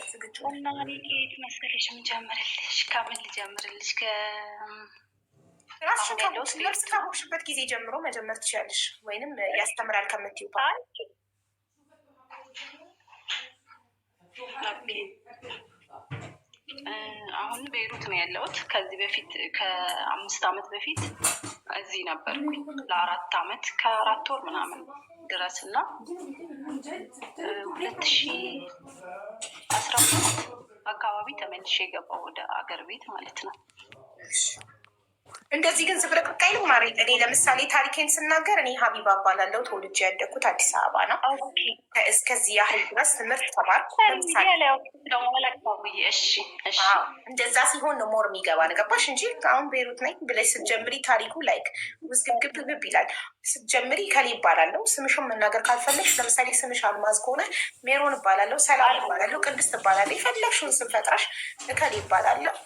ዝግጁ እና ኬት መሰለሽ የምጀምርልሽ ከምን ልጀምርልሽ? ራስሽን ካወቅሽበት ጊዜ ጀምሮ መጀመር ትችላለሽ፣ ወይንም ያስተምራል ከምትይው አሁን ቤይሩት ነው ያለሁት። ከዚህ በፊት ከ5 ዓመት በፊት እዚህ ነበርኩኝ ለ4 ዓመት ከ4 ወር ምናምን ድረስ እና 2013 አካባቢ ተመልሼ የገባው ወደ አገር ቤት ማለት ነው። እንደዚህ ግን ዝብርቅርቅ አይልም ማሬ። እኔ ለምሳሌ ታሪኬን ስናገር እኔ ሀቢባ እባላለሁ። ተወልጄ ያደግኩት አዲስ አበባ ነው። እስከዚህ ያህል ድረስ ትምህርት ተማርኩ። እንደዛ ሲሆን ነው ሞር የሚገባ ነገባሽ እንጂ አሁን ቤይሩት ነኝ ብለሽ ስትጀምሪ ታሪኩ ላይክ ውዝግብግብግብ ይላል። ስትጀምሪ ከሌ ይባላለሁ። ስምሽን መናገር ካልፈለግሽ ለምሳሌ ስምሽ አልማዝ ከሆነ ሜሮን እባላለሁ፣ ሰላም እባላለሁ፣ ቅድስት እባላለሁ። የፈለግሽውን ስም ፈጥረሽ ከሌ ይባላለሁ።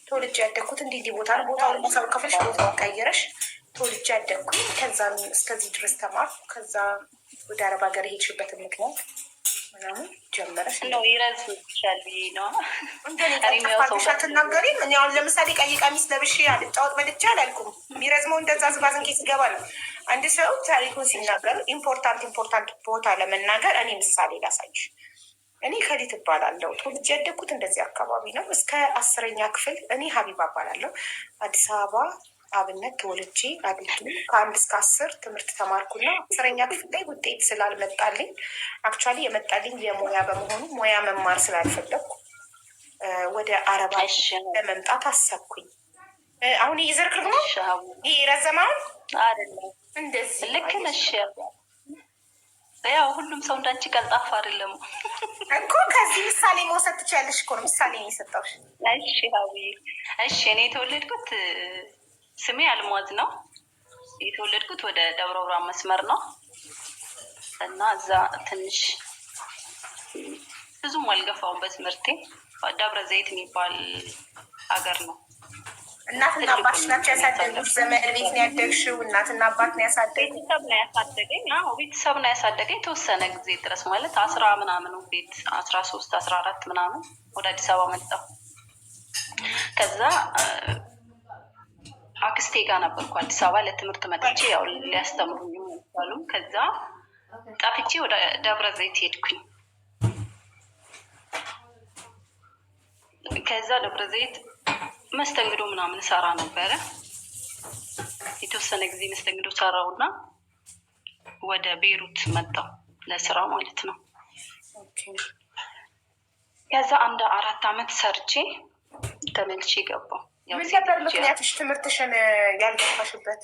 ተወልጄ ያደግኩት እንዲህ ቦታ ነው። ቦታውን ማሳብ ከፈለሽ ቦታውን ቀይረሽ ተወልጄ ያደግኩኝ። ከዛ እስከዚህ ድረስ ተማርኩ። ከዛ ወደ አረብ ሀገር የሄድሽበትን ምክንያት ምናምን ጀመረሽ ነው ይረዝምሻል ብዬ ነው እንደኔ ትናገሪም። እኔ አሁን ለምሳሌ ቀይ ቀሚስ ለብሼ አልጫወት በልቻ አላልኩም። የሚረዝመው እንደዛ ዝባዝንኬ ሲገባ ነው። አንድ ሰው ታሪኩን ሲናገር ኢምፖርታንት ቦታ ለመናገር እኔ ምሳሌ ላሳይሽ። እኔ ከሊት እባላለሁ። ተወልጄ ያደግኩት እንደዚህ አካባቢ ነው። እስከ 10ኛ ክፍል እኔ ሀቢባ እባላለሁ። አዲስ አበባ አብነት ተወልጄ አድጌ ከ1 እስከ 10 ትምህርት ተማርኩና 10ኛ ክፍል ላይ ውጤት ስላልመጣልኝ አክቹዋሊ የመጣልኝ የሙያ በመሆኑ ሙያ መማር ስላልፈለግኩ ወደ አረባ ለመምጣት አሰብኩኝ። አሁን እየዘርክር ነው ይሄ ረዘማውን አይደለም። እንደዚህ ልክ ነሽ። ያው ሁሉም ሰው እንዳንቺ ቀልጣፋ አይደለም እኮ። ከዚህ ምሳሌ መውሰድ ትችያለሽ እኮ ነው ምሳሌ ነው የሰጠሁሽ። እሺ ሀዊ፣ እሺ እኔ የተወለድኩት ስሜ አልማዝ ነው። የተወለድኩት ወደ ደብረ ብርሃን መስመር ነው እና እዛ ትንሽ ብዙም አልገፋውም በትምህርቴ። ደብረ ዘይት የሚባል ሀገር ነው። እናትና አባትሽ ናቸው ያሳደጉሽ? ዘመድ ቤት ነው ያደግሽው? እናትና አባት ነው ያሳደጉኝ? ቤተሰብ ነው ያሳደገኝ። ቤተሰብ ነው ያሳደገኝ ተወሰነ ጊዜ ድረስ ማለት 10 ምናምን ቤት 13 14 ምናምን ወደ አዲስ አበባ መጣሁ። ከዛ አክስቴ ጋር ነበርኩ አዲስ አበባ ለትምህርት መጥቼ ያው ሊያስተምሩኝ ይችላሉ። ከዛ ጠፍቼ ወደ ደብረ ዘይት ሄድኩኝ። ከዛ ደብረ ዘይት መስተንግዶ ምናምን ሰራ ነበረ። የተወሰነ ጊዜ መስተንግዶ ሰራውና ወደ ቤይሩት መጣሁ ለስራ ማለት ነው። ከዛ 4 ዓመት ሰርቼ ተመልሼ ገባሁ። ምን ነበር ምክንያትሽ ትምህርትሽን ያልገፋሽበት?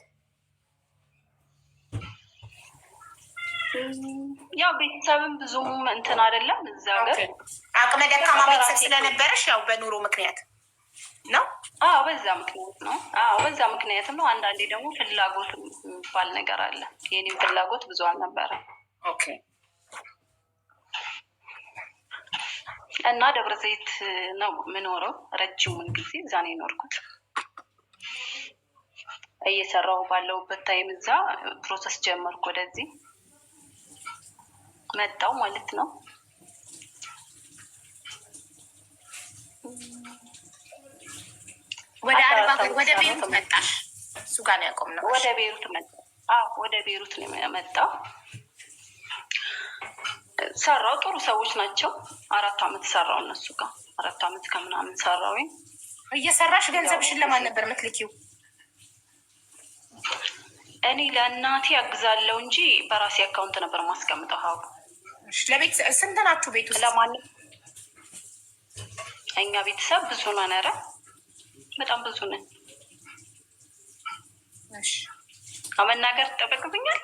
ያው ቤተሰብም ብዙም እንትን አይደለም እዛ ሀገር አቅመ ደካማ ቤተሰብ ስለነበረሽ ያው በኑሮ ምክንያት ነው። በዛ ምክንያት ነው። በዛ ምክንያትም ነው። አንዳንዴ ደግሞ ፍላጎት የሚባል ነገር አለ። የኔም ፍላጎት ብዙ አልነበረም። ኦኬ። እና ደብረ ዘይት ነው የምኖረው። ረጅሙን ጊዜ እዛ ነው የኖርኩት። እየሰራሁ ባለሁበት ታይም እዛ ፕሮሰስ ጀመርኩ። ወደዚህ መጣሁ ማለት ነው። ወደ አረባ ወደ ቤይሩት መጣሽ? እሱ ጋር ነው ያቆምነው። ወደ ቤይሩት መጣሁ። ወደ ቤይሩት ነው የመጣው። ሰራው። ጥሩ ሰዎች ናቸው። 4 ዓመት ሰራው እነሱ ጋር 4 ዓመት ከምናምን ሰራው። እየሰራሽ ገንዘብሽን ለማን ነበር የምትልኪው? እኔ ለእናቴ አግዛለሁ እንጂ በራሴ አካውንት ነበር ማስቀምጠው። ለቤት ስንት ናችሁ ቤት ውስጥ? ለማንም እኛ ቤተሰብ ብዙ ነን። ኧረ በጣም ብዙ ነን። መናገር ይጠበቅብኛል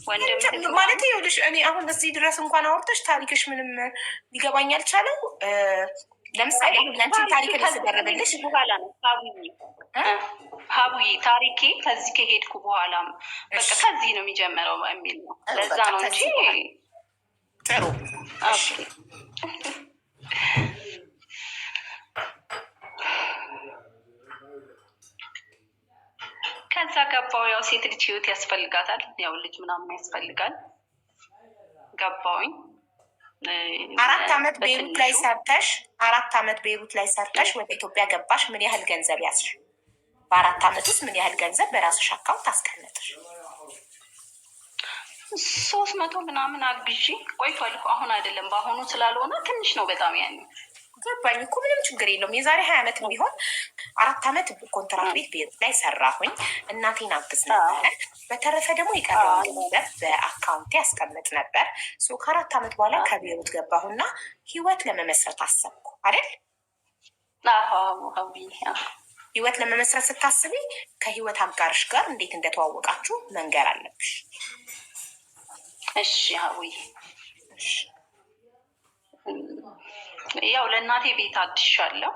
ወንድም ማለት ይኸውልሽ፣ እኔ አሁን እዚህ ድረስ እንኳን አውርተሽ ታሪክሽ ምንም ሊገባኝ አልቻለው። ለምሳሌ ለአንቺ ታሪክ ሊስደረገልሽ በኋላ ነው ሀቡዬ ታሪኬ ከዚህ ከሄድኩ በኋላ በቃ ከዚህ ነው የሚጀምረው የሚል ነው። ለዛ ነው እንጂ ጥሩ። ከዛ ገባው። ያው ሴት ልጅ ህይወት ያስፈልጋታል። ያው ልጅ ምናምን ያስፈልጋል። ገባውኝ 4 ዓመት ቤይሩት ላይ ሰርተሽ 4 ዓመት ቤይሩት ላይ ሰርተሽ ወደ ኢትዮጵያ ገባሽ። ምን ያህል ገንዘብ ያዝሽ? በ4 ዓመት ውስጥ ምን ያህል ገንዘብ በራስሽ አካውንት አስቀመጥሽ? 300 ምናምን አግዢ ቆይቷል እኮ አሁን አይደለም፣ በአሁኑ ስላልሆነ ትንሽ ነው በጣም ያኔ ገባኝ እኮ ምንም ችግር የለውም። የዛሬ 20 ዓመት ቢሆን 4 ዓመት ኮንትራት ቤት ቤይሩት ላይ ሰራሁኝ፣ እናቴን አግዝ ነበረ። በተረፈ ደግሞ የቀረውን ገንዘብ በአካውንቴ ያስቀምጥ ነበር። ከ4 ዓመት በኋላ ከቤይሩት ገባሁና ህይወት ለመመስረት አሰብኩ አይደል? ህይወት ለመመስረት ስታስቢ ከህይወት አጋርሽ ጋር እንዴት እንደተዋወቃችሁ መንገር አለብሽ። እሺ ሀዊ፣ ያው ለእናቴ ቤት አድሻለሁ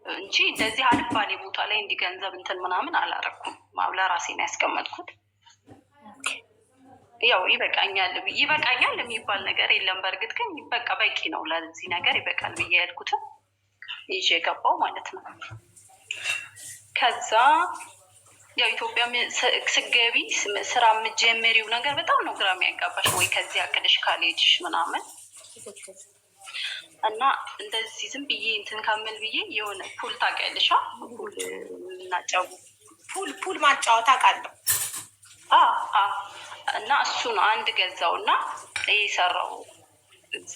እንጂ እንደዚህ አልባሌ ቦታ ላይ እንዲህ ገንዘብ እንትን ምናምን አላረኩም። ለራሴ ነው ያስቀመጥኩት። ያው ይበቃኛል የሚባል ነገር የለም። በእርግጥ ግን በቃ በቂ ነው ለዚህ ነገር ይበቃል ብዬ ያልኩትን ይዤ የገባው ማለት ነው። ከዛ ያው ኢትዮጵያ ስገቢ ስራ የምትጀምሪው ነገር በጣም ነው ግራ የሚያጋባሽ። ወይ ከዚህ አቅደሽ ካልሄድሽ ምናምን እና እንደዚህ ዝም ብዬ እንትን ካመል ብዬ የሆነ ፑል ታውቂያለሽ? ፑል ማጫወት አውቃለሁ። እና እሱን አንድ ገዛው እና የሰራው እዛ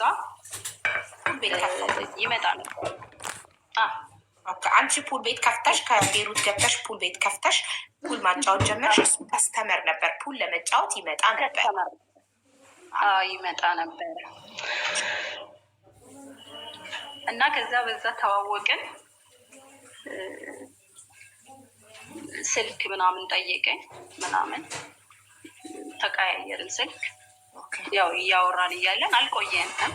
ይመጣ ነበር። አንቺ ፑል ቤት ከፍተሽ ከቤይሩት ገብተሽ ፑል ቤት ከፍተሽ ፑል ማጫወት ጀመርሽ። እሱ ከስተመር ነበር፣ ፑል ለመጫወት ይመጣ ነበር። ይመጣ ነበር እና ከዛ በዛ ተዋወቅን። ስልክ ምናምን ጠየቀኝ ምናምን ተቀያየርን ስልክ። ያው እያወራን እያለን አልቆየንም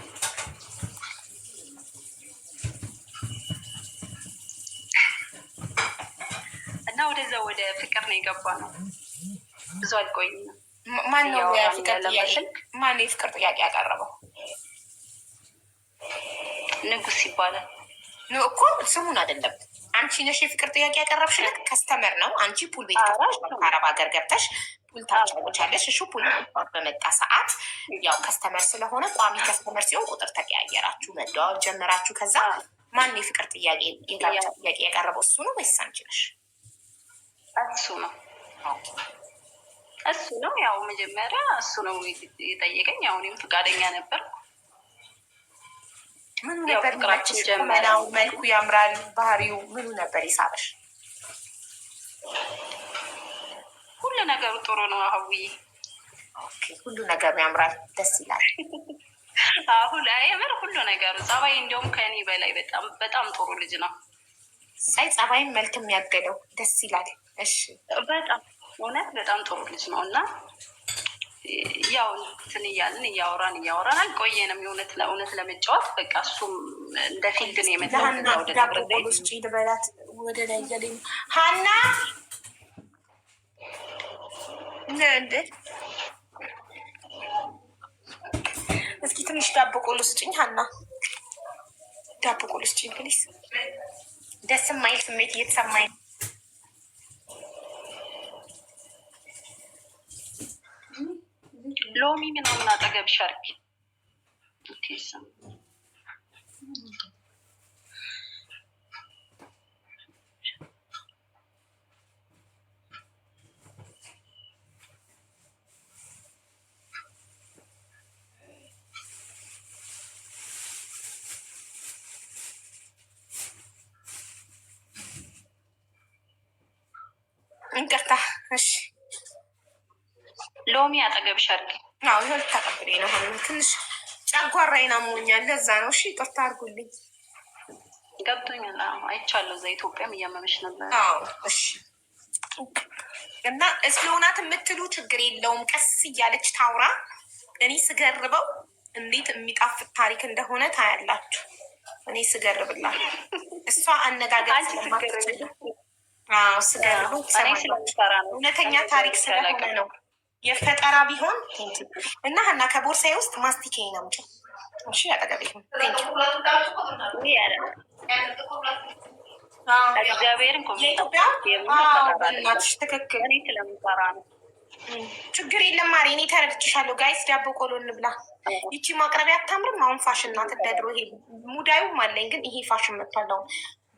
እና ወደዛ ወደ ፍቅር ነው የገባ ነው። ብዙ አልቆይም። ማነው የፍቅር ጥያቄ ያቀረበው? ንጉስ ይባላል እኮ ስሙን አይደለም። አንቺ ነሽ የፍቅር ጥያቄ ያቀረብሽለት። ከስተመር ነው። አንቺ ፑል ቤት ከፍተሽ ከአረብ ሀገር ገብተሽ ፑል ታጫወቻለሽ። እሹ ፑል በመጣ ሰዓት ያው ከስተመር ስለሆነ ቋሚ ከስተመር ሲሆን ቁጥር ተቀያየራችሁ፣ መደዋወል ጀመራችሁ። ከዛ ማን የፍቅር ጥያቄ ጥያቄ ያቀረበው? እሱ ነው ወይስ አንቺ ነሽ? እሱ ነው። ያው መጀመሪያ እሱ ነው የጠየቀኝ። ያው እኔም ፈቃደኛ ነበር። ምኑ ነበር ቁመናው? መልኩ ያምራል፣ ባህሪው ምኑ ነበር ይሳበሽ? ሁሉ ነገሩ ጥሩ ነው። አህዊ ሁሉ ነገሩ ያምራል፣ ደስ ይላል። አሁን የምር ሁሉ ነገሩ ጸባይ፣ እንዲሁም ከእኔ በላይ በጣም ጥሩ ልጅ ነው። ሳይ ጸባይን መልክ የሚያገደው ደስ ይላል። እሺ በጣም እውነት በጣም ጥሩ ልጅ ነው እና ያው እንትን እያልን እያወራን አልቆየንም። እውነት ለመጫወት በቃ እሱም እንደ ፊልድ ነው የመጣው። ልበላት ወደ ላይ እያለኝ ሀና እንደ እስኪ ትንሽ ዳቦ ቆሎ ስጭኝ ሀና፣ ዳቦ ቆሎ ስጭኝ ፕሊስ። ደስ የማይል ስሜት እየተሰማኝ ሎሚ ምናምን አጠገብሽ አድርጊ። እንቅርታ። እሺ ሎሚ አጠገብሽ አድርጊ። ይኸው ልታቀብሌ ነው። ትንሽ ጨጓራዬን አሞኛል፣ ለዛ ነው። እሺ ይቅርታ አድርጉልኝ። ገብቶኛል። አይቻለሁ። እዛ ኢትዮጵያም እያመመሽ ነበር። እሺ እና እስለሆናት የምትሉ ችግር የለውም። ቀስ እያለች ታውራ። እኔ ስገርበው እንዴት የሚጣፍጥ ታሪክ እንደሆነ ታያላችሁ። እኔ ስገርብላት እሷ አነጋገር ስለማትችል ስገርበው እውነተኛ ታሪክ ስለሆነ ነው። የፈጠራ ቢሆን እና ሀና ከቦርሳዬ ውስጥ ማስቲኬ ነው እንጂ እሺ፣ አጠገቤ እግዚአብሔርን የኢትዮጵያ በእናትሽ ትክክል ስለምሰራ ነው። ችግር የለም ማሪ፣ እኔ ተረድቼሻለሁ። ጋይስ ዳቦ ቆሎ እንብላ። ይቺ ማቅረቢያ አታምርም? አሁን ፋሽን ናት እንደ ድሮ። ይሄ ሙዳዩም አለኝ ግን ይሄ ፋሽን መጥቷል። አሁን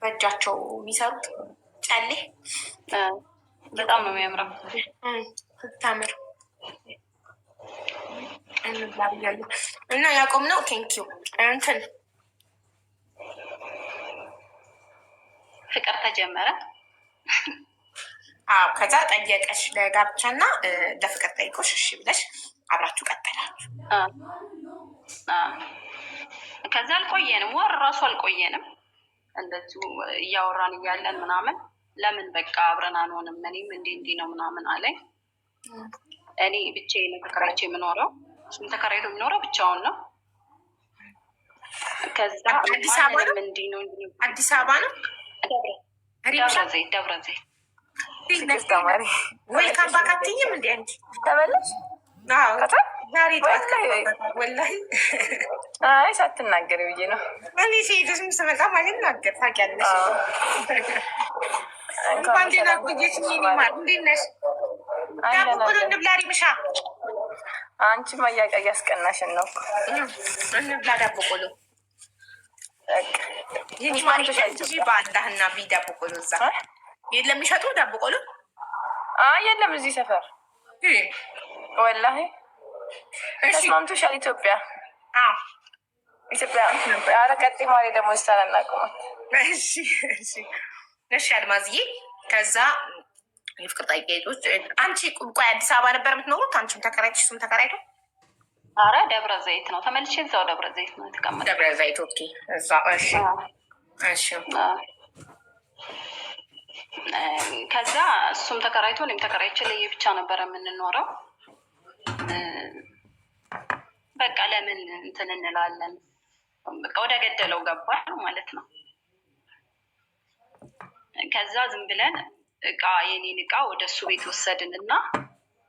በእጃቸው የሚሰሩት ጨሌ በጣም ነው የሚያምረው። ስታምር እንብላ ብያለሁ እና ያቆም ነው። ቴንኪው እንትን ፍቅር ተጀመረ። አዎ ከዛ ጠየቀሽ ለጋብቻ እና ለፍቅር ጠይቆሽ እሺ ብለሽ አብራችሁ ቀጠላችሁ። ከዛ አልቆየንም፣ ወር እራሱ አልቆየንም። እንደዚሁ እያወራን እያለን ምናምን ለምን በቃ አብረን አንሆንም፣ እኔም እንዲህ ነው ምናምን አለኝ። እኔ ብቻዬን ተከራይቼ የምኖረው፣ እሱም ተከራይቶ የሚኖረው ብቻውን ነው። ከዛ አዲስ አበባ ነው። አዲስ አበባ ነው። ደብረ ዘይት ዌልካም ባክ አትይም እንዴ አንቺ? ተመለሽ ዛሬ ጠዋት ወላሂ ሳትናገር ብዬ ነው። እኔ ሴቶችም ስመጣ ማለት ናገር ታውቂያለሽ። እንኳን ደህና ቆየሽ። ማር እንዴት ነሽ? ዳቦ ቆሎ እንብላ። ሪምሻ አንቺ ማያቃ እያስቀናሽን ነው። እንብላ ዳቦ ቆሎ። ይህ በአላህና ቢ ዳቦ ቆሎ እዛ የለም የሚሸጡ ዳቦ ቆሎ የለም እዚህ ሰፈር ወላሂ። ተስማምቶሻል? ኢትዮጵያ አረቀጤ ማሪ ደግሞ ስታላናቅማት። እሺ አልማዝዬ፣ ከዛ የፍቅር ጠያቄዎች አንቺ ቆይ አዲስ አበባ ነበር የምትኖሩት? አንቺም ተከራይተሽ እሱም ተከራይቶ? አረ ደብረ ዘይት ነው ተመልሼ፣ እዛው ደብረ ዘይት ነው የተቀመጠው። ደብረ ዘይት ኦኬ። እዛ እሺ እሺ። ከዛ እሱም ተከራይቶ እኔም ተከራይቼ ለየብቻ ነበር የምንኖረው። በቃ ለምን እንትን እንላለን፣ በቃ ወደ ገደለው ገባል ማለት ነው። ከዛ ዝም ብለን የኔን እቃ ወደ እሱ ቤት ወሰድን እና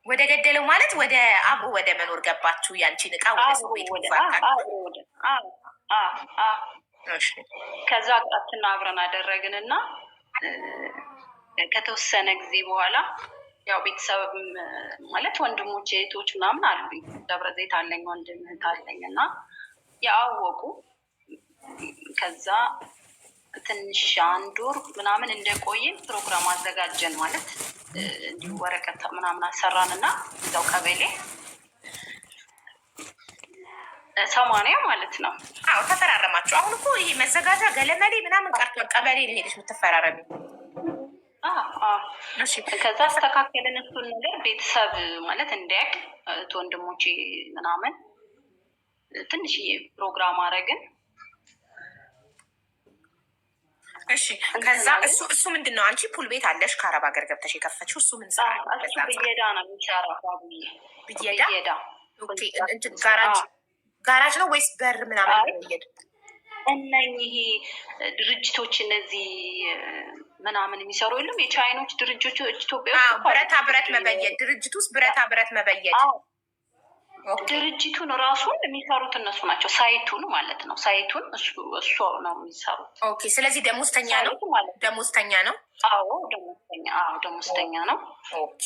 ወደ ገደለው ማለት ወደ አቡ ወደ መኖር ገባችሁ። ያንቺን እቃ ወደ እሱ ቤት ከዛ ቃትና አብረን አደረግን እና ከተወሰነ ጊዜ በኋላ ያው ቤተሰብም ማለት ወንድሞች እህቶች ምናምን አሉኝ። ደብረ ዘይት አለኝ ወንድም እህት አለኝ እና ያወቁ። ከዛ ትንሽ አንድ ወር ምናምን እንደቆየን ፕሮግራም አዘጋጀን። ማለት እንዲሁ ወረቀት ምናምን አሰራን እና እዛው ቀበሌ 80 ማለት ነው። አዎ ተፈራረማችሁ። አሁን እኮ ይሄ መዘጋጃ ገለመሌ ምናምን ቀርቷል። ቀበሌ ሄደሽ የምትፈራረሚ። ከዛ አስተካከልን እሱን ነገር ቤተሰብ ማለት እንዲያውቅ ወንድሞቼ ምናምን ትንሽዬ ፕሮግራም አረግን። እሺ ከዛ እሱ ምንድን ነው? አንቺ ፑል ቤት አለሽ ከአረብ ሀገር ገብተሽ የከፈችው እሱ ምን ሰራ? እሱ ብየዳ ነው የሚሰራው። ብየዳ እንትን ጋራጅ ነው ወይስ በር ምናምን? ብየዳ እነኚህ ድርጅቶች እነዚህ ምናምን የሚሰሩ የለም የቻይኖች ድርጅቶች ኢትዮጵያ ውስጥ ብረታ ብረት መበየድ ድርጅት ውስጥ ብረታ ብረት መበየድ ድርጅቱን ራሱን የሚሰሩት እነሱ ናቸው። ሳይቱን ማለት ነው። ሳይቱን እሱ ነው የሚሰሩት። ኦኬ። ስለዚህ ደሞዝተኛ ነው። ደሞዝተኛ ነው። አዎ ደሞዝተኛ ነው። ኦኬ።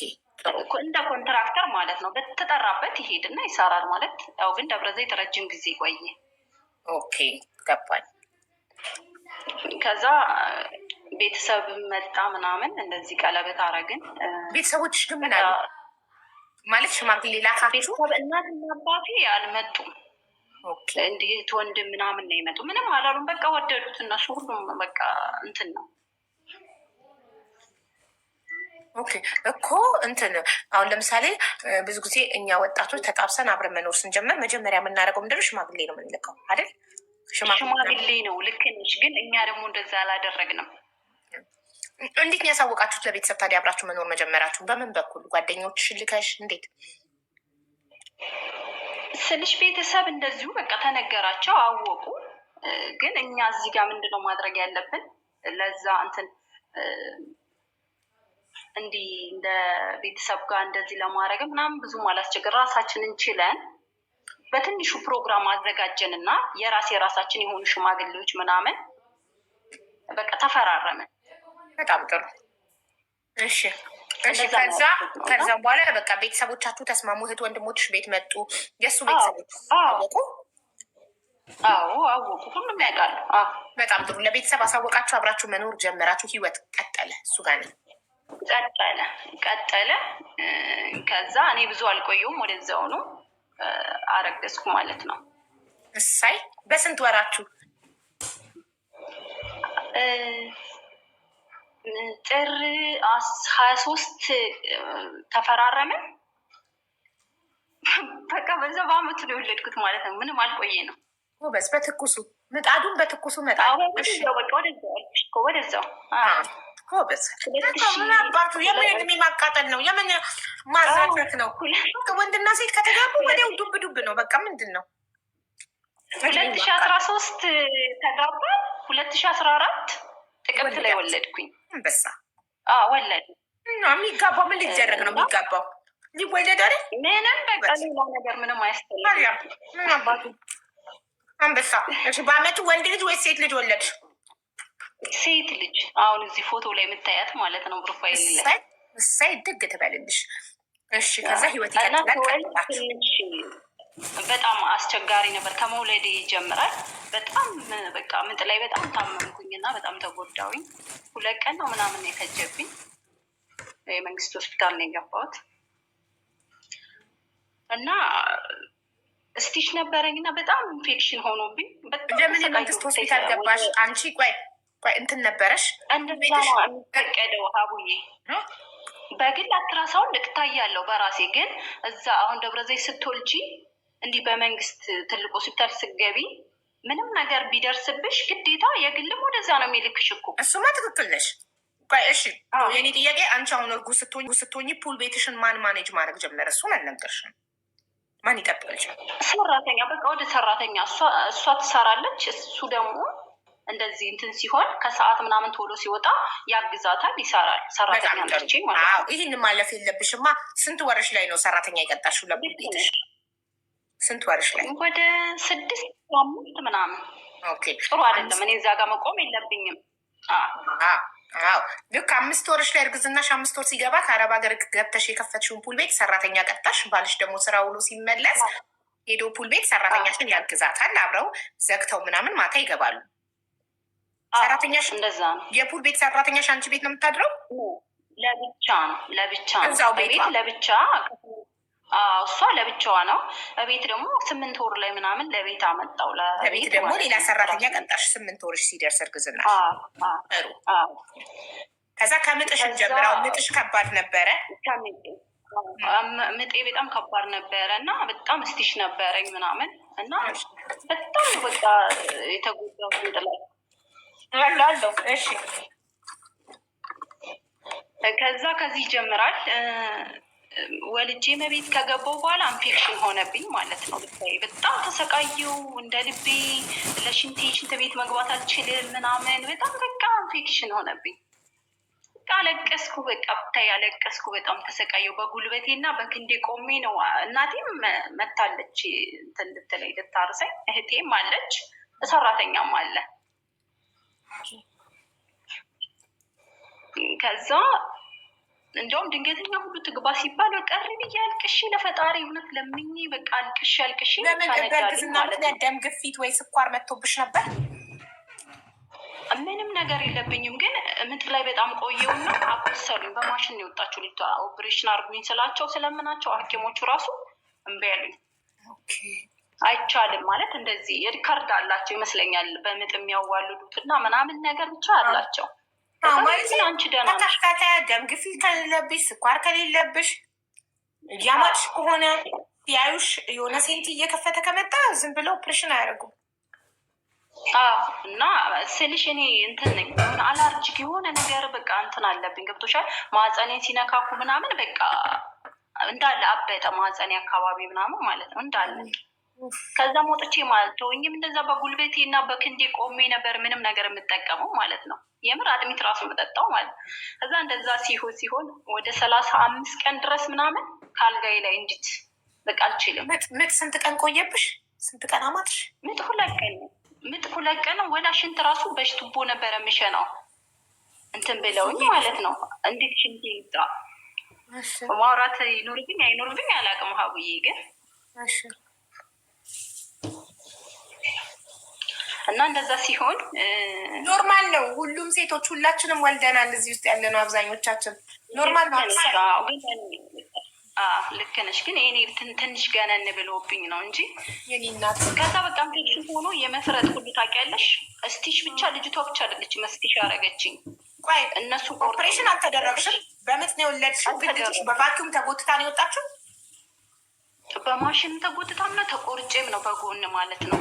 እንደ ኮንትራክተር ማለት ነው። በተጠራበት ይሄድና ይሰራል ማለት ያው። ግን ደብረ ዘይት ረጅም ጊዜ ቆየ። ኦኬ ገባኝ። ከዛ ቤተሰብ መጣ ምናምን እንደዚህ ቀለበት አረግን። ቤተሰቦችሽ ግን ምን አሉ? ማለት ሽማግሌ ላካችሁ? እናትና አባቴ አልመጡም። እንዴት ወንድም ምናምን ነው የመጡ። ምንም አላሉም። በቃ ወደዱት እነሱ። ሁሉም በቃ እንትን ነው። ኦኬ እኮ እንትን አሁን ለምሳሌ ብዙ ጊዜ እኛ ወጣቶች ተጣብሰን አብረን መኖር ስንጀምር መጀመሪያ የምናደርገው ምንድን ነው? ሽማግሌ ነው የምንልከው አይደል? ሽማግሌ ነው ልክ ነሽ። ግን እኛ ደግሞ እንደዛ አላደረግንም። እንዴት ነው ያሳወቃችሁት ለቤተሰብ ታዲያ አብራችሁ መኖር መጀመራችሁ? በምን በኩል? ጓደኞች ልከሽ? እንዴት ስልሽ ቤተሰብ እንደዚሁ በቃ ተነገራቸው፣ አወቁ። ግን እኛ እዚህ ጋር ምንድነው ማድረግ ያለብን? ለዛ እንትን እንዲህ እንደ ቤተሰብ ጋር እንደዚህ ለማድረግ ምናምን ብዙም አላስቸግር። ራሳችንን ችለን በትንሹ ፕሮግራም አዘጋጀን እና የራሳችን የሆኑ ሽማግሌዎች ምናምን በቃ ተፈራረምን። በጣም ጥሩ። እሺ ከዛ በኋላ በቃ ቤተሰቦቻችሁ ተስማሙ? እህት ወንድሞችሽ ቤት መጡ? የእሱ ቤተሰቦች አወቁ? አዎ አወቁ፣ ሁሉም ያውቃሉ። በጣም ጥሩ። ለቤተሰብ አሳወቃችሁ፣ አብራችሁ መኖር ጀመራችሁ፣ ህይወት ቀጠለ። እሱ ጋር ነው ቀጠለ። ከዛ እኔ ብዙ አልቆየሁም፣ ወደዛው ነው አረገዝኩ ማለት ነው። እሳይ። በስንት ወራችሁ? ጥር 23 ተፈራረምን። በቃ በዛ በአመቱ ነው የወለድኩት ማለት ነው። ምንም አልቆየ ነው። በስ በትኩሱ ምጣዱን በትኩሱ መጣ። ወደዛው ምን አባቱ የምን እድሜ ማቃጠል ነው? የምን ማዛፈት ነው? ወንድና ሴት ከተጋቡ ወዲያው ዱብ ዱብ ነው። በቃ ምንድን ነው? 2013 ተጋባ። 2014 ጥቅምት ላይ ወለድኩኝ። አንበሳ ወለድ የሚጋባው ምን ሊደረግ ነው? የሚጋባው ሊወለድ አይደል? ምንም በቃ ሌላ ነገር ምንም አያስፈልግም። ምን አባቱ አንበሳ። እሺ በአመቱ ወንድ ልጅ ወይስ ሴት ልጅ ወለድሽ? ሴት ልጅ። አሁን እዚህ ፎቶ ላይ የምታያት ማለት ነው። ፕሮፋይል ላይ እሳይ ድግ ትበልልሽ። እሺ ከዛ ህይወት ይቀጥላል። በጣም አስቸጋሪ ነበር። ከመውለዴ ይጀምራል። በጣም በቃ ምጥ ላይ በጣም ታመምኩኝና በጣም ተጎዳውኝ። 2 ቀን ነው ምናምን የፈጀብኝ። የመንግስት ሆስፒታል ነው የገባሁት እና ስቲች ነበረኝና በጣም ኢንፌክሽን ሆኖብኝ። ለምን የመንግስት ሆስፒታል ገባሽ አንቺ? ቆይ እንትን ነበረሽ እንደዛ ነው የሚፈቀደው ሀቡዬ። በግል አትራሳውን ልክታያለው በራሴ ግን እዛ አሁን ደብረ ዘይት ስትወልጂ እንዲህ በመንግስት ትልቅ ሆስፒታል ስትገቢ ምንም ነገር ቢደርስብሽ ግዴታ የግልም ወደዛ ነው የሚልክሽ እኮ። እሱማ ትክክል ነሽ። እሺ የኔ ጥያቄ አንቺ አሁን እርጉዝ ስትሆኚ ፑል ቤትሽን ማን ማኔጅ ማድረግ ጀመረ? እሱን አልነገርሽም። ማን ይቀጥልሽ? ሰራተኛ። በቃ ወደ ሰራተኛ እሷ ትሰራለች። እሱ ደግሞ እንደዚህ እንትን ሲሆን ከሰዓት ምናምን ቶሎ ሲወጣ ያግዛታል፣ ይሰራል። ሰራተኛ ነች ማለት ነው። ይህን ማለፍ የለብሽማ። ስንት ወርሽ ላይ ነው ሰራተኛ የቀጣሽው ለፑል ቤትሽ? ስንት ወርሽ ላይ? ወደ 6 ምናምን። ጥሩ አይደለም። እኔ እዛ ጋር መቆም የለብኝም። ልክ 5 ወርሽ ላይ እርግዝናሽ 5 ወር ሲገባ ከአረብ ሀገር ገብተሽ የከፈትሽውን ፑል ቤት ሰራተኛ ቀጣሽ። ባልሽ ደግሞ ስራ ውሎ ሲመለስ ሄዶ ፑል ቤት ሰራተኛሽን ያግዛታል። አብረው ዘግተው ምናምን ማታ ይገባሉ። ሰራተኛሽ እንደዛ ነው። የፑል ቤት ሰራተኛሽ አንቺ ቤት ነው የምታድረው? ለብቻ ነው እዛው ቤት ለብቻ። እሷ ለብቻዋ ነው። ቤት ደግሞ 8 ወር ላይ ምናምን ለቤት አመጣው። ለቤት ደግሞ ሌላ ሰራተኛ ቀጣሽ 8 ወርሽ ሲደርስ እርግዝና። ከዛ ከምጥሽ ጀምረው። ምጥሽ ከባድ ነበረ? ምጤ በጣም ከባድ ነበረ እና በጣም ስቲሽ ነበረኝ ምናምን እና በጣም በቃ የተጎዳው ላይ ያለው። እሺ ከዛ ከዚህ ይጀምራል። ወልጄ መቤት ከገባው በኋላ ኢንፌክሽን ሆነብኝ ማለት ነው። በጣም ተሰቃየው። እንደ ልቤ ሽንት ቤት መግባት አልችልም ምናምን። በጣም በቃ ኢንፌክሽን ሆነብኝ። በቃ አለቀስኩ። በቃ ብታይ አለቀስኩ። በጣም ተሰቃየው። በጉልበቴ እና በክንዴ ቆሜ ነው። እናቴም መታለች እንትን ልትለኝ ልታርሰኝ። እህቴም አለች፣ ሰራተኛም አለ። ከዛ እንደውም ድንገተኛ ሁሉ ትግባ ሲባል በቃ ብዬ አልቅሼ ለፈጣሪ እውነት ለምኜ በቃ አልቅሼ ለምን በእርግዝና ምክንያት ደም ግፊት ወይ ስኳር መጥቶብሽ ነበር? ምንም ነገር የለብኝም፣ ግን ምጥ ላይ በጣም ቆየውና አቆሰሉኝ። በማሽን የወጣችው ልጅቷ ኦፕሬሽን አርጉኝ ስላቸው ስለምናቸው ሐኪሞቹ ራሱ እምቢ ያሉኝ። አይቻልም ማለት እንደዚህ የሪካርድ አላቸው ይመስለኛል በምጥ የሚያዋልዱት እና ምናምን ነገር ብቻ አላቸው። አንቺ ተከፍከተ ደም ግፊት ከሌለብሽ ስኳር ከሌለብሽ እያማጥሽ ከሆነ ያዩሽ የሆነ ሴንቲ እየከፈተ ከመጣ ዝም ብለው ኦፕሬሽን አያደርጉም። እና ስልሽ እኔ እንትን ነኝ የሆነ አላርጂክ የሆነ ነገር በቃ እንትን አለብኝ። ገብቶሻል? ማህፀኔን ሲነካኩ ምናምን በቃ እንዳለ አበጠ ማህፀኔ አካባቢ ምናምን ማለት ነው እንዳለ። ከዛ ሞጥቼ ማለት ተወኝም እንደዛ በጉልበቴ እና በክንዴ ቆሜ ነበር ምንም ነገር የምጠቀመው ማለት ነው። የምር አጥሚት ራሱ የምጠጣው ማለት ነው። ከዛ እንደዛ ሲሆን ወደ 35 ቀን ድረስ ምናምን ከአልጋዬ ላይ እንዲት በቃ አልችልም። ምጥ ስንት ቀን ቆየብሽ? ስንት ቀን አማትሽ? ምጥ 2 ቀን ነው። ወላ ሽንት ራሱ በሽቱቦ ነበረ ምሸናው እንትን ብለውኝ ማለት ነው። እንዴት ሽንት ይጣ ማውራት ይኖርብኝ አይኖርብኝ አላውቅም። ሀቡዬ ግን እና እንደዛ ሲሆን ኖርማል ነው። ሁሉም ሴቶች ሁላችንም ወልደናል። እዚህ ውስጥ ያለ ነው አብዛኞቻችን ኖርማል ነው። ልክ ነሽ። ግን እኔ ትንሽ ገነን ብሎብኝ ነው እንጂ የኔ እናት ከዛ በቃ ፌክሽን ሆኖ የመፍረጥ ሁሉ ታውቂያለሽ። እስቲሽ ብቻ ልጅቷ ብቻ አይደለች መስቲሽ ያደረገችኝ። ቆይ እነሱ ኦፕሬሽን አልተደረግሽም? በምጥ ነው የወለድሽው? ግድሽ በቫኪዩም ተጎትታ ነው የወጣችው? በማሽን ተጎትታም ነው ተቆርጬም ነው በጎን ማለት ነው።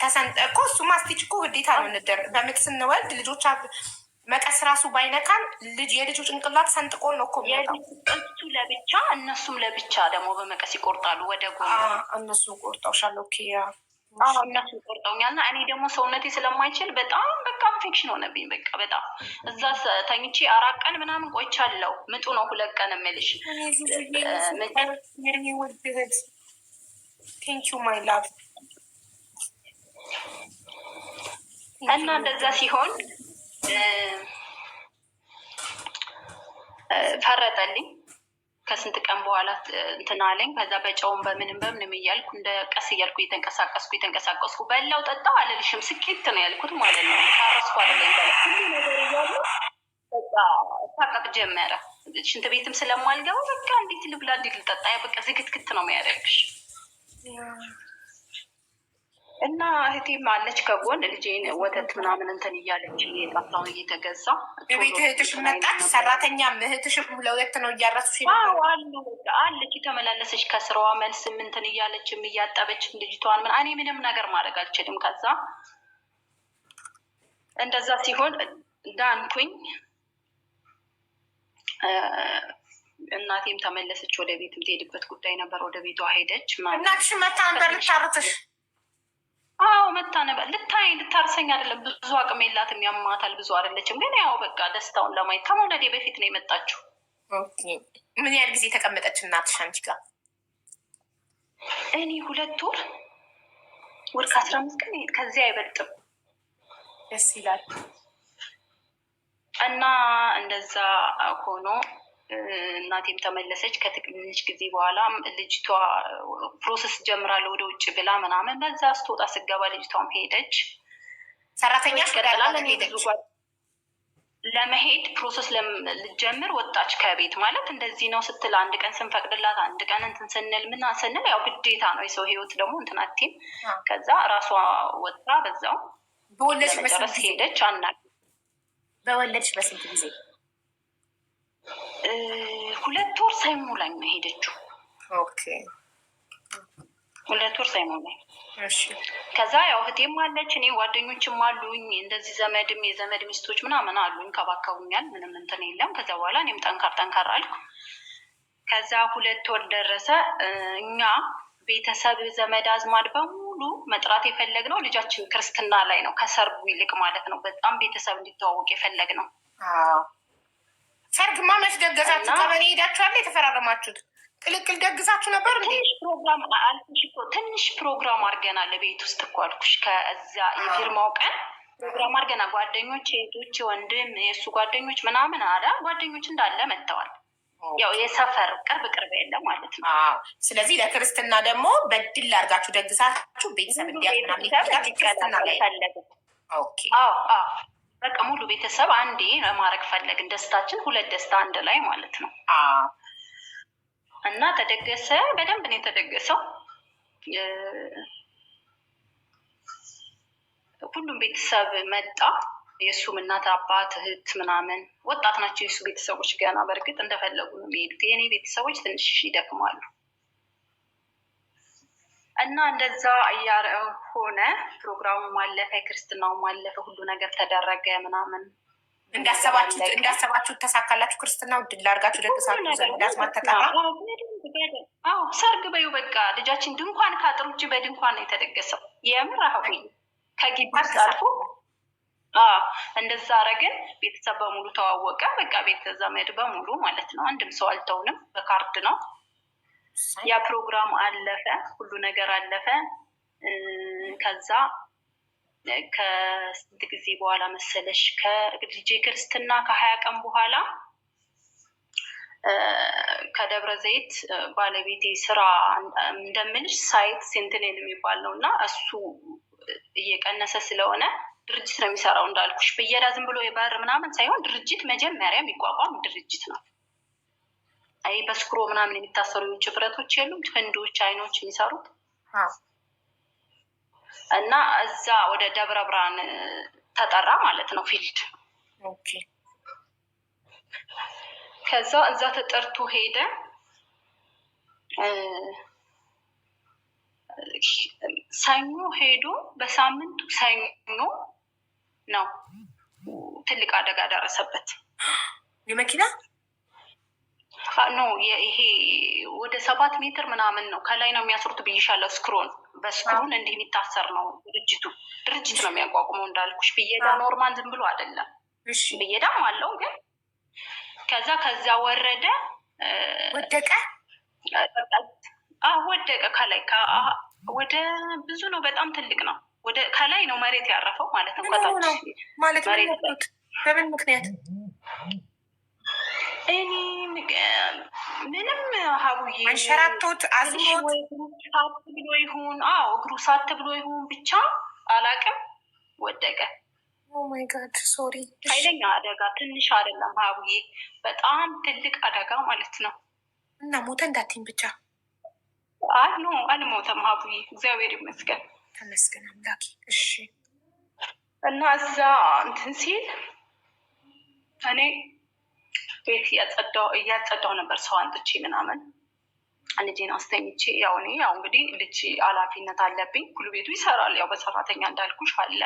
ተሰንጠቆ እሱ ማስቲች እኮ ግዴታ ነው እንደር በምጥ ስንወልድ ልጆች መቀስ ራሱ ባይነካን የልጁ ጭንቅላት ሰንጥቆ ነው እኮ እሱ ለብቻ እነሱም ለብቻ ደግሞ በመቀስ ይቆርጣሉ ወደ ጎን። እነሱ ቆርጠውሻል? ኦኬ እነሱ ቆርጠውኛል። እና እኔ ደግሞ ሰውነቴ ስለማይችል በጣም በቃ ኢንፌክሽን ሆነብኝ። በቃ በጣም እዛ ተኝቼ 4 ቀን ምናምን ቆይቻለሁ። ምጡ ነው 2 ቀን የምልሽ። ቴንኪዩ ማይ ላቭ። እና እንደዛ ሲሆን ፈረጠልኝ። ከስንት ቀን በኋላ እንትን አለኝ። ከዛ በጨውን በምንም እያልኩ እንደ ቀስ እያልኩ እየተንቀሳቀስኩ በላው ጠጣው አልልሽም። ስኬት ነው ያልኩት ማለት ነው። ታረስኩ አለኝ ሁሉ ነገር እያሉ በቃ ታቀቅ ጀመረ። ሽንት ቤትም ስለማልገባ በቃ እንዴት ልብላ እንዴት ልጠጣ፣ በቃ ዝግትግት ነው የሚያደርግሽ። እና እህቴም አለች ከጎን ልጄን ወተት ምናምን እንትን እያለች ጣታውን እየተገዛ ቤት እህትሽ መጣች። ሰራተኛ እህትሽም ለሁለት ነው እያረሱሽ አለች። የተመላለሰች ከስራዋ መልስ እንትን እያለችም እያጠበችም ልጅቷን እኔ ምንም ነገር ማድረግ አልችልም። ከዛ እንደዛ ሲሆን ዳንኩኝ። እናቴም ተመለሰች። ወደ ቤት የምትሄድበት ጉዳይ ነበር። ወደ ቤቷ ሄደች። እናትሽ መታ ነበር ልታርትሽ? አዎ መታ ነበር። ልታርሰኝ አይደለም፣ ብዙ አቅም የላትም፣ ያማታል፣ ብዙ አይደለችም። ግን ያው በቃ ደስታውን ለማየት ከመውለዴ በፊት ነው የመጣችው። ምን ያህል ጊዜ ተቀመጠች እናትሽ አንቺ ጋር? እኔ 2 ወር ከ15 ቀን ከዚህ አይበልጥም። ደስ ይላል። እና እንደዛ ሆኖ እናቴም ተመለሰች። ከትንሽ ጊዜ በኋላ ልጅቷ ፕሮሰስ ጀምራለሁ ወደ ውጭ ብላ ምናምን በዛ ስትወጣ ስገባ ልጅቷም ሄደች። ሰራተኛ ለመሄድ ፕሮሰስ ልጀምር ወጣች ከቤት ማለት እንደዚህ ነው ስትል አንድ ቀን ስንፈቅድላት አንድ ቀን እንትን ስንል ስንል ያው ግዴታ ነው የሰው ህይወት ደግሞ እንትን አትይም። ከዛ ራሷ ወጣ በዛው ለመጨረስ ሄደች። በወለድሽ በስንት ጊዜ? 2 ወር ሳይሞላኝ ነው ሄደችው። ኦኬ 2 ወር ሳይሞላኝ። ከዛ ያው እህቴም አለች፣ እኔ ጓደኞችም አሉኝ፣ እንደዚህ ዘመድም የዘመድ ሚስቶች ምናምን አሉኝ፣ ከባከቡኛል። ምንም እንትን የለም። ከዛ በኋላ እኔም ጠንካር አልኩ። ከዛ 2 ወር ደረሰ። እኛ ቤተሰብ ዘመድ አዝማድ በሙሉ መጥራት የፈለግነው ልጃችን ክርስትና ላይ ነው፣ ከሰርጉ ይልቅ ማለት ነው። በጣም ቤተሰብ እንዲተዋወቅ የፈለግነው። ሰርግማ መች ደገሳችሁ? ቀበሌ ሄዳችኋል? የተፈራረማችሁት ቅልቅል ደግሳችሁ ነበር? ትንሽ ፕሮግራም አድርገናል ቤት ውስጥ እኮ አልኩሽ። ከዛ የፊርማው ቀን ፕሮግራም አድርገናል። ጓደኞች፣ እህቶች፣ ወንድም የእሱ ጓደኞች ምናምን አለ ጓደኞች እንዳለ መጥተዋል። ያው የሰፈር ቅርብ የለ ማለት ነው። ስለዚህ ለክርስትና ደግሞ በድል አድርጋችሁ ደግሳችሁ ቤተሰብ በቃ ሙሉ ቤተሰብ አንዴ ለማድረግ ፈለግን። ደስታችን 2 ደስታ አንድ ላይ ማለት ነው። እና ተደገሰ። በደንብ ነው የተደገሰው። ሁሉም ቤተሰብ መጣ። የእሱም እናት፣ አባት፣ እህት ምናምን ወጣት ናቸው የእሱ ቤተሰቦች ገና። በእርግጥ እንደፈለጉ ነው የሚሄዱት። የእኔ ቤተሰቦች ትንሽ ይደክማሉ። እና እንደዛ ሆነ። ፕሮግራሙ ማለፈ፣ ክርስትናው ማለፈ፣ ሁሉ ነገር ተደረገ ምናምን። እንዳሰባችሁት ተሳካላችሁ? ክርስትናው ድል አድርጋችሁ ደግሳችሁ ዘመድ አዝማድ ተጠራ? ሰርግ በዩ በቃ ልጃችን ድንኳን ከአጥር ውጭ በድንኳን ነው የተደገሰው። የምር አሁን ከግቢ ውስጥ አልፎ እንደዛ አረግን። ቤተሰብ በሙሉ ተዋወቀ። በቃ ቤተ ዘመድ በሙሉ ማለት ነው። አንድም ሰው አልተውንም። በካርድ ነው። ያ ፕሮግራም አለፈ፣ ሁሉ ነገር አለፈ። ከዛ ከስንት ጊዜ በኋላ መሰለሽ ከልጄ ክርስትና ከ20 ቀን በኋላ ከደብረ ዘይት ባለቤቴ ስራ እንደምልሽ ሳይት ሴንትኔል የሚባል ነው እና እሱ እየቀነሰ ስለሆነ ድርጅት ነው የሚሰራው እንዳልኩሽ ብየዳ ዝም ብሎ የበር ምናምን ሳይሆን ድርጅት መጀመሪያ የሚቋቋም ድርጅት ነው። አይ በስክሮ ምናምን የሚታሰሩ የውጭ ብረቶች የሉም ህንዶች አይኖች የሚሰሩት እና እዛ ወደ ደብረ ብርሃን ተጠራ ማለት ነው ፊልድ። ከዛ እዛ ተጠርቶ ሄደ። ሰኞ ሄዶ በሳምንቱ ሰኞ ነው ትልቅ አደጋ ደረሰበት። የመኪና ኖ ይሄ ወደ 7 ሜትር ምናምን ነው ከላይ ነው የሚያስሩት ብይሻለሁ። ስክሮን በስክሮን እንዲህ የሚታሰር ነው ድርጅት ነው የሚያቋቁመው እንዳልኩሽ። ብየዳ ኖርማል ዝም ብሎ አይደለም። ብየዳም አለው ግን ከዛ ወረደ ወደቀ ከላይ ወደ ብዙ ነው በጣም ትልቅ ነው። ወደ ከላይ ነው መሬት ያረፈው ማለት ነው። ከታች ማለት በምን ምክንያት እኔ ምንም ሀቡዬ አንሸራቶት አዝሞት ሳት ብሎ ይሁን እግሩ ሳት ብሎ ይሁን ብቻ አላቅም ወደቀ። ኦማይ ጋድ ሶሪ። ኃይለኛ አደጋ ትንሽ አይደለም ሀቡዬ፣ በጣም ትልቅ አደጋ ማለት ነው። እና ሞተ እንዳትኝ ብቻ። ኖ አልሞተም ሀቡዬ፣ እግዚአብሔር ይመስገን። ተመስገን አምላኬ። እሺ። እና እዛ እንትን ሲል እኔ ቤት እያጸዳው ነበር ሰው አንጥቼ ምናምን ልጄን አስተኝቼ ያው እንግዲህ ልጅ ኃላፊነት አለብኝ። ሁሉ ቤቱ ይሰራል ያው በሰራተኛ እንዳልኩሽ አለ።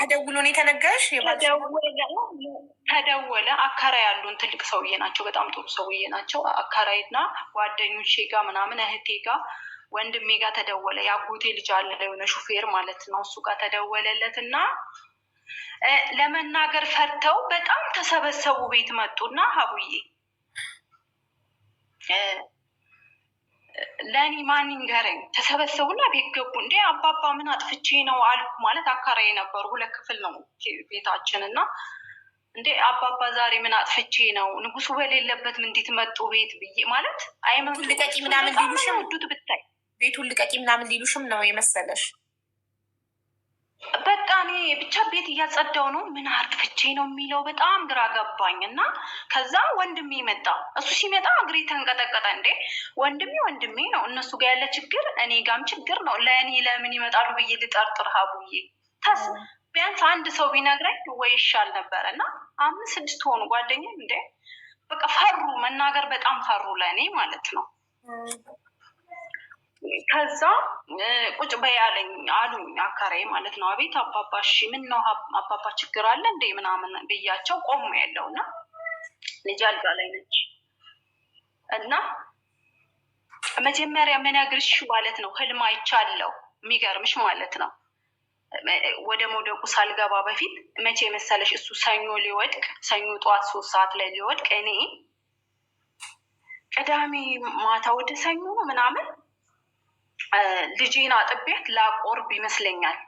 ተደውሎ ነው የተነገረሽ? ተደወለ። አካራይ ያሉን ትልቅ ሰውዬ ናቸው፣ በጣም ጥሩ ሰውዬ ናቸው። አካራይና ጓደኞቼ ጋር ምናምን እህቴ ጋር ወንድሜ ጋር ተደወለ። የአጎቴ ልጅ አለ የሆነ ሹፌር ማለት ነው። እሱ ጋር ተደወለለት እና ለመናገር ፈርተው በጣም ተሰበሰቡ። ቤት መጡና ሀቡዬ ለእኔ ማን ይንገረኝ ተሰበሰቡና ቤት ገቡ። እንዴ አባባ ምን አጥፍቼ ነው አልኩ። ማለት አካራይ ነበሩ፣ 2 ክፍል ነው ቤታችን እና እንዴ አባባ ዛሬ ምን አጥፍቼ ነው ንጉሱ በሌለበት እንዴት መጡ ቤት ብዬ ማለት አይመጡ ልቀቂ ምናምን ሊሉሽም ወዱት ብታይ ቤቱን ልቀቂ ምናምን ሊሉሽም ነው የመሰለሽ? በቃ እኔ ብቻ ቤት እያጸዳው ነው ምን አጥፍቼ ነው የሚለው በጣም ግራ ገባኝ። እና ከዛ ወንድሜ መጣ። እሱ ሲመጣ እግሬ ተንቀጠቀጠ። እንዴ ወንድሜ ነው፣ እነሱ ጋር ያለ ችግር እኔ ጋም ችግር ነው። ለእኔ ለምን ይመጣሉ ብዬ ልጠርጥር ሀቡዬ። ቢያንስ አንድ ሰው ቢነግረኝ ወይ ይሻል ነበረ። እና 5-6 ሆኑ ጓደኛ። እንዴ በቃ ፈሩ፣ መናገር በጣም ፈሩ ለእኔ ማለት ነው። ከዛ ቁጭ በይ አሉኝ አካራይ ማለት ነው። አቤት አባባ። እሺ ምን ነው አባባ ችግር አለ እንዴ ምናምን ብያቸው ቆሙ ያለው እና ልጅ አልጋ ላይ ነች። እና መጀመሪያ ምነግርሽ ማለት ነው ህልም አይቻለሁ። የሚገርምሽ ማለት ነው ወደ መውደቁ ሳልገባ በፊት መቼ መሰለሽ እሱ ሰኞ ጠዋት 3 ሰዓት ላይ ሊወድቅ እኔ ቅዳሜ ማታ ወደ ሰኞ ምናምን ልጄን አጥቤት ላቆርብ ይመስለኛል።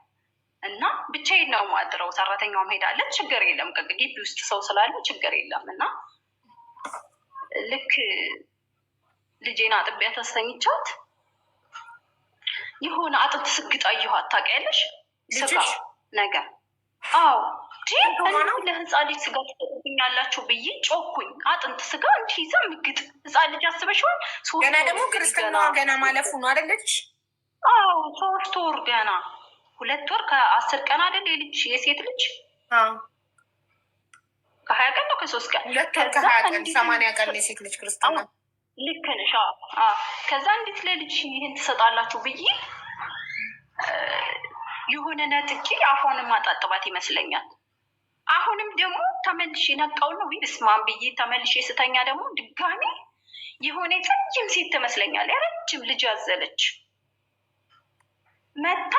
እና ብቻዬን ነው ማድረው። ሰራተኛዋም ሄዳለች፣ ችግር የለም ግቢ ውስጥ ሰው ስላለ ችግር የለም። እና ልክ ልጄን አጥቤያት አስተኝቻት የሆነ አጥንት ስግጥ አየኋት። ታውቂያለሽ? ስጋ ነገር ለህፃን ልጅ ስጋ ትጠጡብኛላችሁ ብዬ ጮኩኝ። አጥንት ስጋ እንዲህ ይዛ ምግጥ ህፃን ልጅ አስበሽዋል? ገና ደግሞ ክርስትና ገና ማለፉ ነው አይደለች? 3 ወር ገና 2 ወር ከ10 ቀን አይደል? የልጅ የሴት ልጅ ከ20 ቀን ነው ከ3 ቀን 2 ወር ከ20 ቀን 80 ቀን የሴት ልጅ ክርስትና። ልክ ነሽ። ከዛ እንዴት ለልጅ ይህን ትሰጣላችሁ ብዬ የሆነ ነጥቂ አፏንም ማጣጥባት ይመስለኛል። አሁንም ደግሞ ተመልሼ ነቃው ነው ስማን ብዬ ተመልሼ ስተኛ ደግሞ ድጋሜ የሆነ ረጅም ሴት ትመስለኛል። ረጅም ልጅ አዘለች መታ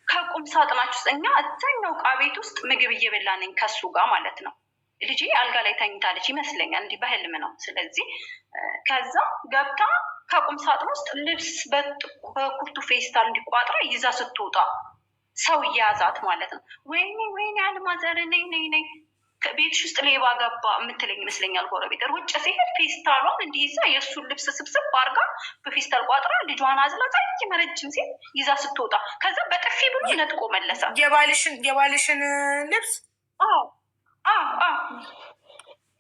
ከቁም ሳጥናች ውስጥ እኛ እዛኛው ዕቃ ቤት ውስጥ ምግብ እየበላነኝ ከሱ ጋር ማለት ነው። ልጄ አልጋ ላይ ተኝታለች ይመስለኛል፣ እንዲህ በህልም ነው። ስለዚህ ከዛ ገብታ ከቁም ሳጥን ውስጥ ልብስ በኩርቱ ፌስታል እንዲቋጥራ ይዛ ስትወጣ ሰው እያዛት ማለት ነው። ወይኔ ወይኔ አልማዘር ነይ ነይ ነይ ቤትሽ ውስጥ ሌባ ገባ የምትለኝ ይመስለኛል። ጎረቤት ሩጭ ሲሄድ ፌስታሏን እንዲህ ይዛ የእሱን ልብስ ስብስብ አድርጋ በፌስታል ቋጥራ ልጇን አዝላ ጸይ መረጅም ሴት ይዛ ስትወጣ ከዛ በጥፊ ብሎ ነጥቆ መለሰ። የባልሽን ልብስ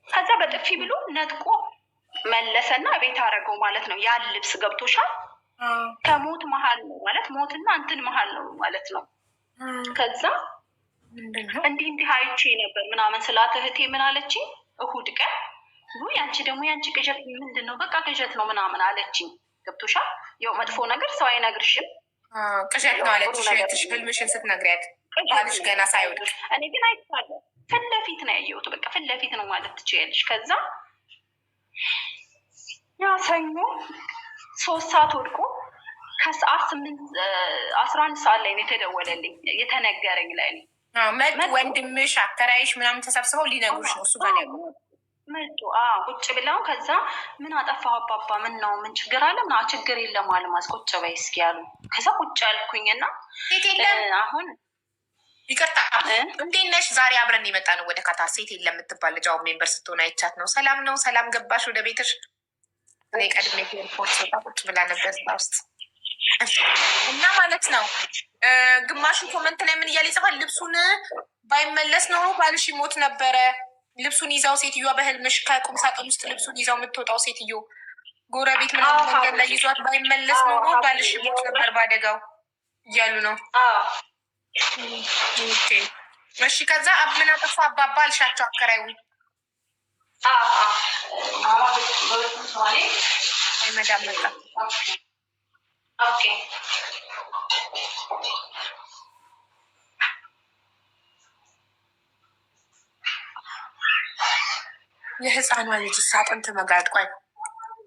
ከዛ በጥፊ ብሎ ነጥቆ መለሰና ቤት አደረገው ማለት ነው። ያን ልብስ ገብቶሻል? ከሞት መሀል ነው ማለት ሞትና እንትን መሀል ነው ማለት ነው። ከዛ እንዲህ አይቼ ነበር ምናምን ስላት እህቴ ምን አለችኝ? እሁድ ቀን ያንቺ ደግሞ ያንቺ ቅዠት ምንድን ነው? በቃ ቅዠት ነው ምናምን አለችኝ። ገብቶሻል? ያው መጥፎ ነገር ሰው አይነግርሽም። ቅዠት ነው አለችሽ ህልምሽን ስትነግሪያት ባልሽ ገና ሳይወድ። እኔ ግን አይቻለሁ። ፊት ለፊት ነው ያየሁት። በቃ ፊት ለፊት ነው ማለት ትችያለሽ። ከዛ ያ ሰኞ 3 ሰዓት ወድቆ ከሰዓት 11 ሰዓት ላይ ነው የተደወለልኝ የተነገረኝ ላይ ነው ወንድምሽ አከራይሽ ምናምን ተሰብስበው ሊነግሩሽ ነው እሱ ጋር መጡ። ቁጭ ብለው ከዛ ምን አጠፋሁ አባባ ምን ነው ምን ችግር አለ? ና ችግር የለም አልማዝ ቁጭ በይ እስኪ ያሉ። ከዛ ቁጭ ያልኩኝና አሁን ይቅርታ እንዴት ነሽ? ዛሬ አብረን የመጣ ነው ወደ ካታር። ሴት የለም የምትባል ልጅ አሁን ሜምበር ስትሆን አይቻት ነው። ሰላም ነው? ሰላም ገባሽ ወደ ቤትሽ? እኔ ቀድሜ ኤርፖርት ወጣ ቁጭ ብላ ነበር እዛ ውስጥ እና ማለት ነው። ግማሹ ኮመንት ላይ ምን እያለ ይጽፋል? ልብሱን ባይመለስ ኖሮ ባልሽ ይሞት ነበረ። ልብሱን ይዛው ሴትዮዋ በህልምሽ ከቁም ሳጥን ውስጥ ልብሱን ይዛው የምትወጣው ሴትዮ ጎረቤት ምናምን መንገድ ላይ ይዟት ባይመለስ ኖሮ ባልሽ ይሞት ነበር በአደጋው እያሉ ነው። እሺ ከዛ ምን አጠፋ አባባ አልሻቸው አከራዩ መዳም መጣ። የህፃኗ ልጅ አጥንት መጋጥ፣ ቆይ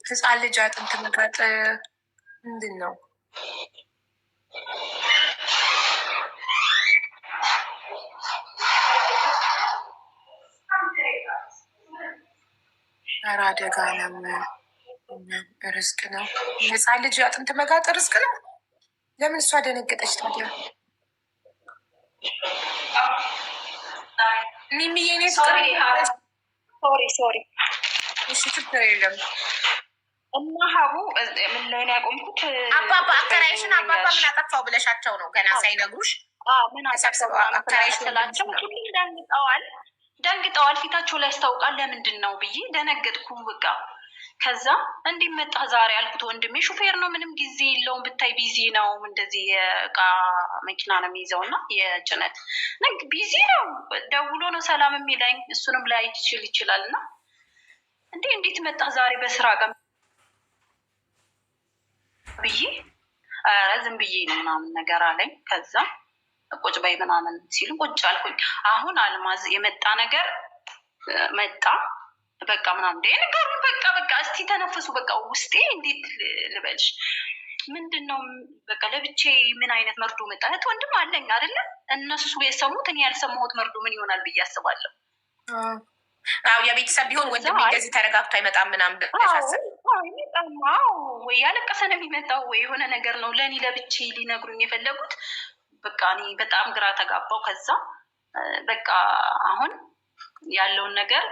ህፃን ልጅ አጥንት መጋጥ ምንድን ነው? ኧረ አደጋ ነው። ርዝቅ ነው። የህፃን ልጅ አጥንት መጋጥ ርዝቅ ነው። ለምን እሷ ደነገጠች ታዲያ? ሚሚዬ እኔ ሶሪ እሺ ችግር የለም። እና ሀቡ ምን ላይ ነው ያቆምኩት? አባባ አከራይሽን አባባ ምን አጠፋው ብለሻቸው ነው ገና ሳይነግሩሽ? ምን አሰብሰብ አከራይሽላቸው ሁሉም ደንግጠዋል። ፊታቸው ላይ ያስታውቃል። ለምንድን ነው ብዬ ደነገጥኩ። በቃ ከዛ እንዲመጣ ዛሬ አልኩት። ወንድሜ ሹፌር ነው፣ ምንም ጊዜ የለውም ብታይ ቢዚ ነው። እንደዚህ የእቃ መኪና ነው የሚይዘው እና የጭነት ቢዚ ነው። ደውሎ ነው ሰላም የሚለኝ። እሱንም ላይ ይችላል እና እንዴት መጣ ዛሬ በስራ ቀን ብዬ ዝም ብዬ ነው ምናምን ነገር አለኝ። ከዛ ቁጭ በይ ምናምን ሲሉ ቁጭ አልኩኝ። አሁን አልማዝ የመጣ ነገር መጣ በቃ ምናምን ነገሩን በቃ እስቲ ተነፈሱ። በቃ ውስጤ እንዴት ልበልሽ ምንድን ነው በቃ ለብቼ ምን አይነት መርዶ መጣ? እህት ወንድም አለኝ አይደለ? እነሱ የሰሙት እኔ ያልሰማሁት መርዶ ምን ይሆናል ብዬ አስባለሁ። የቤተሰብ ቢሆን ወንድም እንደዚህ ተረጋግቶ አይመጣም ምናምን ወይ ያለቀሰ ነው የሚመጣው ወይ የሆነ ነገር ነው። ለእኔ ለብቼ ሊነግሩኝ የፈለጉት በቃ እኔ በጣም ግራ ተጋባው። ከዛ በቃ አሁን ያለውን ነገር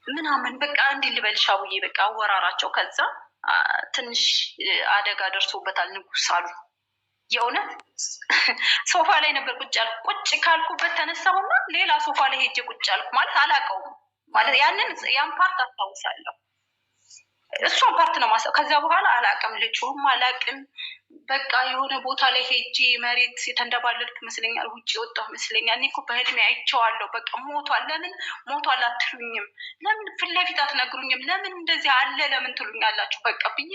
ምናምን በቃ እንዲህ ልበልሽ አቡዬ በቃ አወራራቸው። ከዛ ትንሽ አደጋ ደርሶበታል ንጉስ አሉ። የእውነት ሶፋ ላይ ነበር ቁጭ ያልኩ። ቁጭ ካልኩበት ተነሳሁና ሌላ ሶፋ ላይ ሄጄ ቁጭ ያልኩ። ማለት አላውቀውም ማለት ያን ፓርት አስታውሳለሁ። እሷን ፓርት ነው ማሰብ። ከዛ በኋላ አላውቅም፣ ልጩም አላውቅም። በቃ የሆነ ቦታ ላይ ሄጄ መሬት የተንደባለልክ ይመስለኛል፣ ውጭ የወጣሁ ይመስለኛል። እኔ እኮ በህልሜ አይቼዋለሁ። በቃ ሞቷል። ለምን ሞቷል አትሉኝም? ለምን ፊት ለፊት አትነግሩኝም? ለምን እንደዚህ አለ ለምን ትሉኛላችሁ? በቃ ብዬ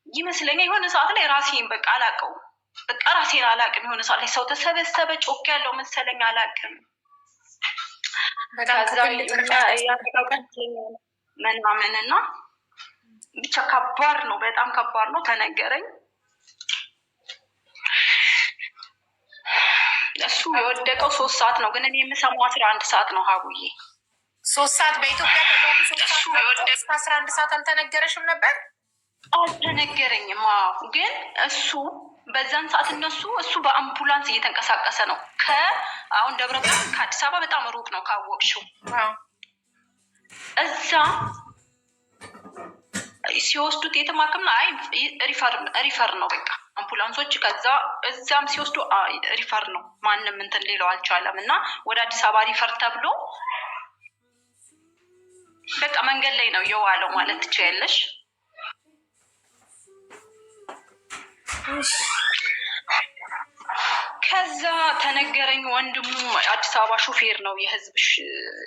ይመስለኛል የሆነ ሰዓት ላይ ራሴን በቃ አላውቀውም። በቃ ራሴን አላውቅም። የሆነ ሰዓት ላይ ሰው ተሰበሰበ ጮክ ያለው መሰለኝ አላውቅም። ምናምንና ብቻ ከባድ ነው፣ በጣም ከባድ ነው። ተነገረኝ። እሱ የወደቀው 3 ሰዓት ነው፣ ግን እኔ የምሰማው 11 ሰዓት ነው። ሀቡዬ 3 ሰዓት በኢትዮጵያ የወደቀው 11 ሰዓት አልተነገረሽም ነበር? አልተነገረኝም። ግን እሱ በዛን ሰዓት እሱ በአምቡላንስ እየተንቀሳቀሰ ነው። አሁን ደብረ ብርሃን ከአዲስ አበባ በጣም ሩቅ ነው ካወቅሽው። እዛ ሲወስዱት የተማከም አይ ሪፈር ነው በቃ አምቡላንሶች። ከዛ እዛም ሲወስዱ ሪፈር ነው፣ ማንም እንትን ሌለው አልቻለም። እና ወደ አዲስ አበባ ሪፈር ተብሎ በቃ መንገድ ላይ ነው የዋለው ማለት ትችያለሽ። ከዛ ተነገረኝ ወንድሙ አዲስ አበባ ሹፌር ነው፣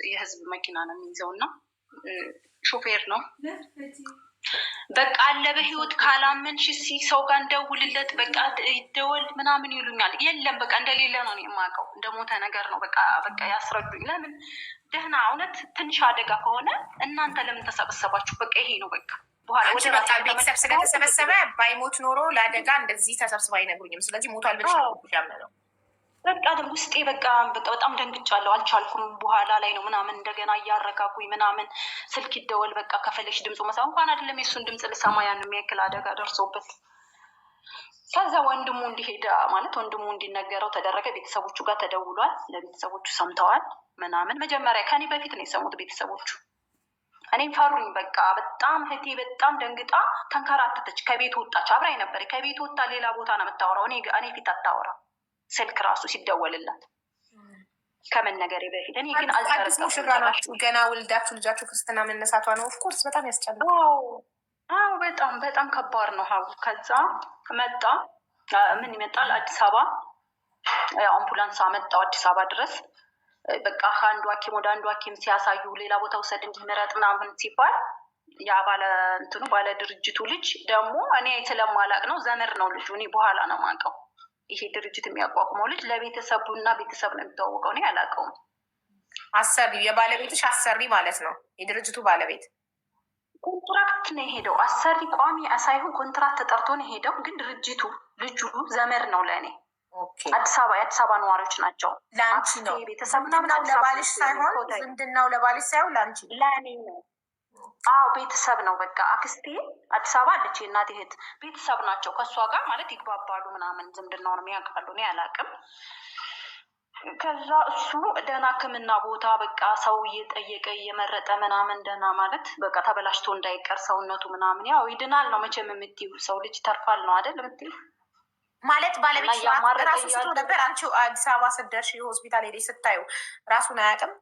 የህዝብ መኪና ነው የሚይዘው እና ሹፌር ነው። በቃ አለ በህይወት ካላመንሽ ሰው ጋር እንደውልለት በቃ ይደወል ምናምን ይሉኛል። የለም በቃ እንደሌለ ነው የማውቀው፣ እንደሞተ ነገር ነው በቃ ያስረዱኝ። ለምን ደህና እውነት ትንሽ አደጋ ከሆነ እናንተ ለምን ተሰበሰባችሁ? በቃ ይሄ ነው በቃ። በኋላ ወደ ቤተሰብ ስለተሰበሰበ ባይሞት ኖሮ ለአደጋ እንደዚህ ተሰብስባ አይነግሩኝም። ስለዚህ ሞቷል ብቻ ነው በቃ ውስጤ በቃ በጣም ደንግጫለሁ፣ አልቻልኩም። በኋላ ላይ ነው ምናምን እንደገና እያረጋጉኝ ምናምን ስልክ ይደወል በቃ ከፈለሽ ድምፁ መሳ እንኳን አይደለም የሱን ድምፅ ልሰማ ያን የሚያክል አደጋ ደርሶበት። ከዛ ወንድሙ እንዲሄድ ማለት ወንድሙ እንዲነገረው ተደረገ። ቤተሰቦቹ ጋር ተደውሏል፣ ለቤተሰቦቹ ሰምተዋል ምናምን። መጀመሪያ ከኔ በፊት ነው የሰሙት ቤተሰቦቹ። እኔም ፈሩኝ በቃ በጣም እህቴ በጣም ደንግጣ ተንከራተተች። ከቤት ወጣች፣ አብራኝ ነበር። ከቤት ወጣ ሌላ ቦታ ነው የምታወራው፣ እኔ ፊት አታወራ። ስልክ ራሱ ሲደወልላት ከመነገሬ በፊት እኔ ግን አልተረጋጋችም። ገና ወልዳችሁ ልጃችሁ ክርስትና መነሳቷ ነው። ኦፍኮርስ በጣም ያስጨንቃል። አዎ በጣም ከባድ ነው። ከዛ መጣ ምን ይመጣል አዲስ አበባ አምቡላንስ አመጣው አዲስ አበባ ድረስ። በቃ ከአንዱ ሐኪም ወደ አንዱ ሐኪም ሲያሳዩ ሌላ ቦታ ውሰድ እንዲመረጥ ምናምን ሲባል ያ ባለ ድርጅቱ ልጅ ደግሞ እኔ ስለማላቅ ነው ዘመድ ነው ልጁ። እኔ በኋላ ነው የማውቀው ይሄ ድርጅት የሚያቋቁመው ልጅ ለቤተሰቡና ቤተሰብ ነው የሚታወቀው። እኔ አላውቀውም። አሰሪ የባለቤትሽ አሰሪ ማለት ነው የድርጅቱ ባለቤት። ኮንትራክት ነው የሄደው። አሰሪ ቋሚ ሳይሆን ኮንትራክት ተጠርቶ ነው የሄደው። ግን ድርጅቱ ልጁ ዘመድ ነው ለእኔ። የአዲስ አበባ ነዋሪዎች ናቸው። ለአንቺ ነው ዝምድናው ለባልሽ ሳይሆን ለአንቺ ለእኔ ነው። አዎ ቤተሰብ ነው በቃ። አክስቴ አዲስ አበባ አለች፣ የእናቴ እህት ቤተሰብ ናቸው። ከእሷ ጋር ማለት ይግባባሉ ምናምን፣ ዝምድናውን የሚያውቃሉ። እኔ አላውቅም። ከዛ እሱ ደህና ሕክምና ቦታ በቃ ሰው እየጠየቀ እየመረጠ ምናምን ደህና ማለት በቃ ተበላሽቶ እንዳይቀር ሰውነቱ ምናምን። ያው ይድናል ነው መቼም የምትይው፣ ሰው ልጅ ተርፋል ነው አይደል የምትይው ማለት። ባለቤት ራሱ ስቶ ነበር። አንቺ አዲስ አበባ ስትደርሺ ሆስፒታል ሄደሽ ስታዩ ራሱን አያውቅም?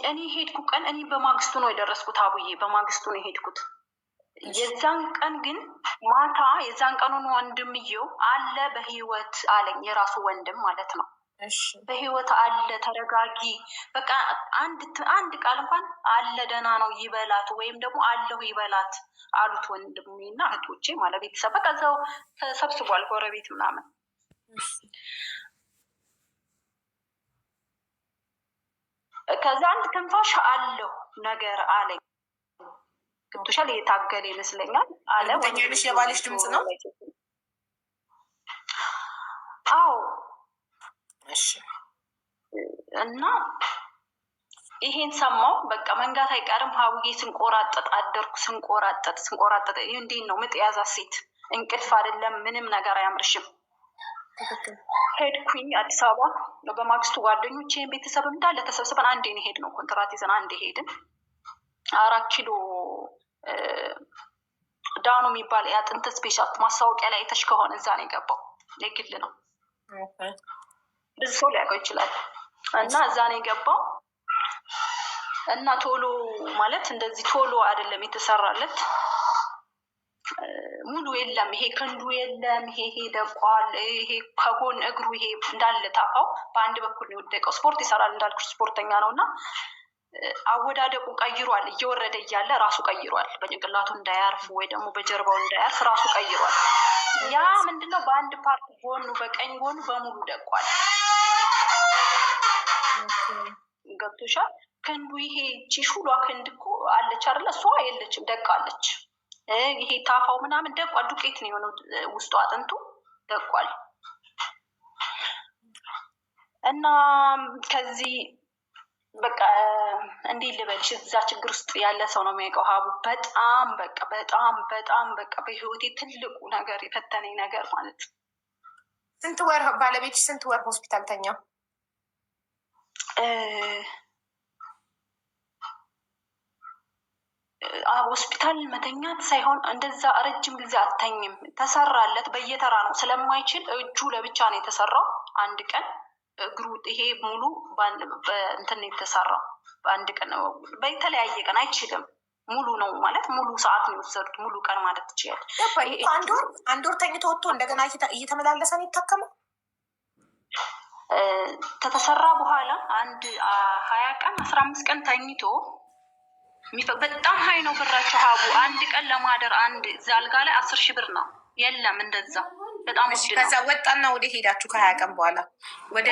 እኔ ሄድኩ ቀን እኔ በማግስቱ ነው የደረስኩት። አቡዬ በማግስቱ ነው የሄድኩት። የዛን ቀን ግን ማታ የዛን ቀኑን ወንድምየው አለ በህይወት አለኝ። የራሱ ወንድም ማለት ነው። በህይወት አለ ተረጋጊ፣ በቃ አንድ ቃል እንኳን አለ ደህና ነው ይበላት፣ ወይም ደግሞ አለሁ ይበላት አሉት ወንድሜ እና እህቶቼ ማለት ቤተሰብ በቃ እዛው ተሰብስቧል፣ ጎረቤት ምናምን። ከዛ አንድ ትንፋሽ አለው ነገር አለኝ። ገብቶሻል? የታገለ ይመስለኛል አለ። ወንጀልሽ የባልሽ ድምፅ ነው? አዎ። እሺ። እና ይሄን ሰማው። በቃ መንጋት አይቀርም ሀውዬ ስንቆራጠጥ አደርኩ። ስንቆራጠጥ እንዴት ነው ምጥ የያዛት ሴት እንቅልፍ አይደለም ምንም ነገር አያምርሽም። ሄድኩኝ አዲስ አበባ። በማግስቱ ጓደኞቼን ቤተሰብ እንዳለ ተሰብስበን አንዴ ነው ሄድ ነው ኮንትራት ይዘን አንዴ ሄድን። 4 ኪሎ ዳኑ የሚባል የአጥንት ስፔሻሊስት ማስታወቂያ ላይ የተሽ ከሆነ እዛ ነው የገባው። የግል ነው፣ ብዙ ሰው ሊያውቀው ይችላል። እና እዛ ነው የገባው። እና ቶሎ ማለት እንደዚህ ቶሎ አይደለም የተሰራለት፣ ሙሉ የለም። ይሄ ክንዱ የለም። ይሄ ደቋል። ይሄ ከጎን እግሩ ይሄ እንዳለ ታፋው በአንድ በኩል ነው የወደቀው። ስፖርት ይሰራል እንዳልኩሽ ስፖርተኛ ነው። እና አወዳደቁ ቀይሯል። እየወረደ እያለ ራሱ ቀይሯል። በጭንቅላቱ እንዳያርፍ ወይ ደግሞ በጀርባው እንዳያርፍ ራሱ ቀይሯል። ያ ምንድነው በአንድ ፓርት ጎኑ በቀኝ ጎኑ በሙሉ ደቋል። ገብቶሻል? ክንዱ ይሄ ቺሹሏ ክንድ እኮ አለች አይደለ? እሷ የለችም፣ ደቃለች። ይሄ ታፋው ምናምን ደቋል። ዱቄት ነው የሆነው ውስጡ፣ አጥንቱ ደቋል። እና ከዚህ በቃ እንዲህ ልበልሽ፣ እዛ ችግር ውስጥ ያለ ሰው ነው የሚያውቀው ሀቡ። በጣም በቃ በጣም በቃ በህይወቴ ትልቁ ነገር የፈተነኝ ነገር ማለት ነው። ስንት ወር ባለቤትሽ ስንት ወር ሆስፒታል ተኛ? ሆስፒታል መተኛት ሳይሆን እንደዛ ረጅም ጊዜ አልተኝም። ተሰራለት በየተራ ነው ስለማይችል እጁ ለብቻ ነው የተሰራው። አንድ ቀን እግሩ ይሄ ሙሉ እንትን ነው የተሰራው በአንድ ቀን። በተለያየ ቀን አይችልም። ሙሉ ነው ማለት ሙሉ ሰዓት ነው የወሰዱት። ሙሉ ቀን ማለት ትችላል። አንድ ወር ተኝቶ ወጥቶ እንደገና እየተመላለሰ ነው የታከመው። ከተሰራ በኋላ አንድ 20 ቀን 15 ቀን ተኝቶ በጣም ሀይ ነው ብራቸው ሀቡ። አንድ ቀን ለማደር አንድ ዛልጋ ላይ 10,000 ብር ነው። የለም እንደዛ በጣም ውድ ነው። ከዛ ወጣና ወደ ሄዳችሁ ከ20 ቀን በኋላ ወደ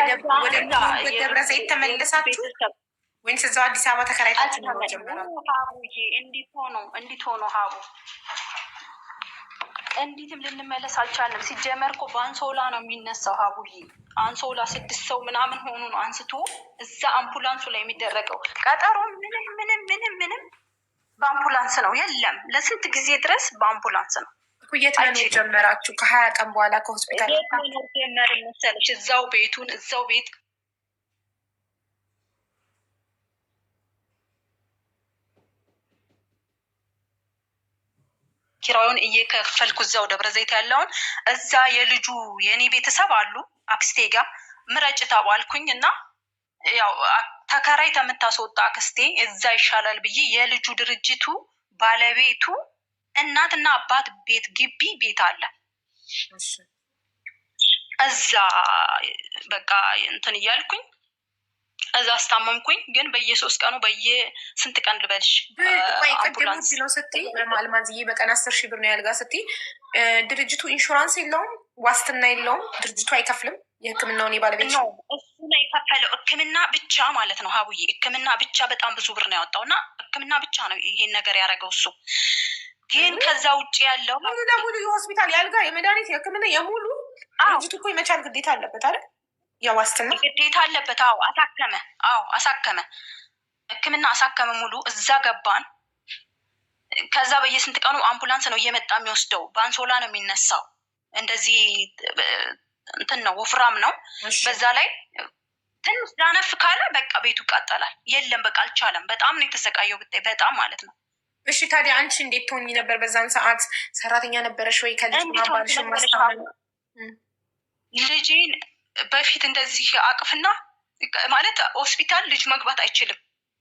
ደብረ ዘይት ተመለሳችሁ ወይም እዛው አዲስ አበባ ተከራይታችሁ ነው ጀመራችሁ? ሀቡዬ እንዲት ሆኖ ሀቡ እንዲትም ልንመለስ አልቻለም። ሲጀመር እኮ በአንሶላ ነው የሚነሳው ሀቡዬ። አንሶላ 6 ሰው ምናምን ሆኑ ነው አንስቶ እዛ አምቡላንሱ ላይ የሚደረገው። ቀጠሮ ምንም በአምቡላንስ ነው። የለም ለስንት ጊዜ ድረስ በአምቡላንስ ነው። የት መኖር ጀመራችሁ? ከ20 ቀን በኋላ ከሆስፒታል ጀመር መሰለሽ? እዛው ቤት ኪራዩን እየከፈልኩ እዛው ደብረ ዘይት ያለውን እዛ የኔ ቤተሰብ አሉ አክስቴ ጋር ምረጭ ተባልኩኝ እና ያው ተከራይ ተምታስወጣ አክስቴ እዛ ይሻላል ብዬ የልጁ ድርጅቱ ባለቤቱ እናትና አባት ቤት ግቢ ቤት አለ እዛ በቃ እንትን እያልኩኝ እዛ አስታመምኩኝ። ግን በየ3 ቀኑ በየ ስንት ቀን ልበልሽ አምቡላንስ ነው ስትይ አልማዝዬ በቀን 10,000 ብር ነው ያልጋ ስትይ ድርጅቱ ኢንሹራንስ የለውም ዋስትና የለውም ድርጅቱ አይከፍልም የህክምናውን የባለቤት ነው እሱ ነው የከፈለው ህክምና ብቻ ማለት ነው ሀቡዬ ህክምና ብቻ በጣም ብዙ ብር ነው ያወጣው እና ህክምና ብቻ ነው ይሄን ነገር ያደረገው እሱ ግን ከዛ ውጭ ያለው ሙሉ ለሙሉ የሆስፒታል ያልጋ የመድኃኒት የህክምና የሙሉ ድርጅቱ እኮ የመቻል ግዴታ አለበት አይደል የዋስትና ግዴታ አለበት አሳከመ ህክምና አሳከመ ሙሉ እዛ ገባን ከዛ በየስንት ቀኑ አምቡላንስ ነው እየመጣ የሚወስደው በአንሶላ ነው የሚነሳው እንደዚህ እንትን ነው ወፍራም ነው በዛ ላይ ትንሽ ዳነፍ ካለ በቃ ቤቱ ይቃጠላል የለም በቃ አልቻለም በጣም ነው የተሰቃየው ብታይ በጣም ማለት ነው እሺ ታዲያ አንቺ እንዴት ትሆኚ ነበር በዛን ሰዓት ሰራተኛ ነበረሽ ወይ ከልጅ ማባልሽ ማስተማር ልጅን በፊት እንደዚህ አቅፍና ማለት ሆስፒታል ልጅ መግባት አይችልም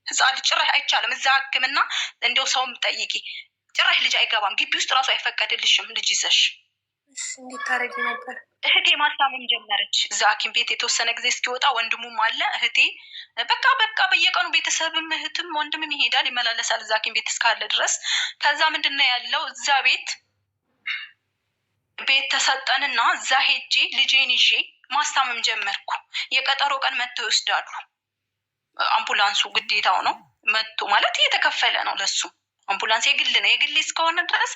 ህፃን ጭራሽ አይቻልም እዛ ህክምና እንደው ሰውም ጠይቂ ጭራሽ ልጅ አይገባም ግቢ ውስጥ ራሱ አይፈቀድልሽም ልጅ ይዘሽ እንዴት ታረጊ ነበር እህቴ ማስታመም ጀመረች እዛ ሐኪም ቤት የተወሰነ ጊዜ እስኪወጣ ወንድሙም አለ እህቴ በቃ በየቀኑ ቤተሰብም እህትም ወንድምም ይሄዳል ይመላለሳል እዛ ሐኪም ቤት እስካለ ድረስ ከዛ ምንድነው ያለው እዛ ቤት ተሰጠንና እዛ ሄጄ ልጄን ይዤ ማስታመም ጀመርኩ የቀጠሮ ቀን መጥተው ይወስዳሉ አምቡላንሱ ግዴታው ነው መጥቶ ማለት እየተከፈለ ነው ለሱ አምቡላንስ የግል ነው የግል እስከሆነ ድረስ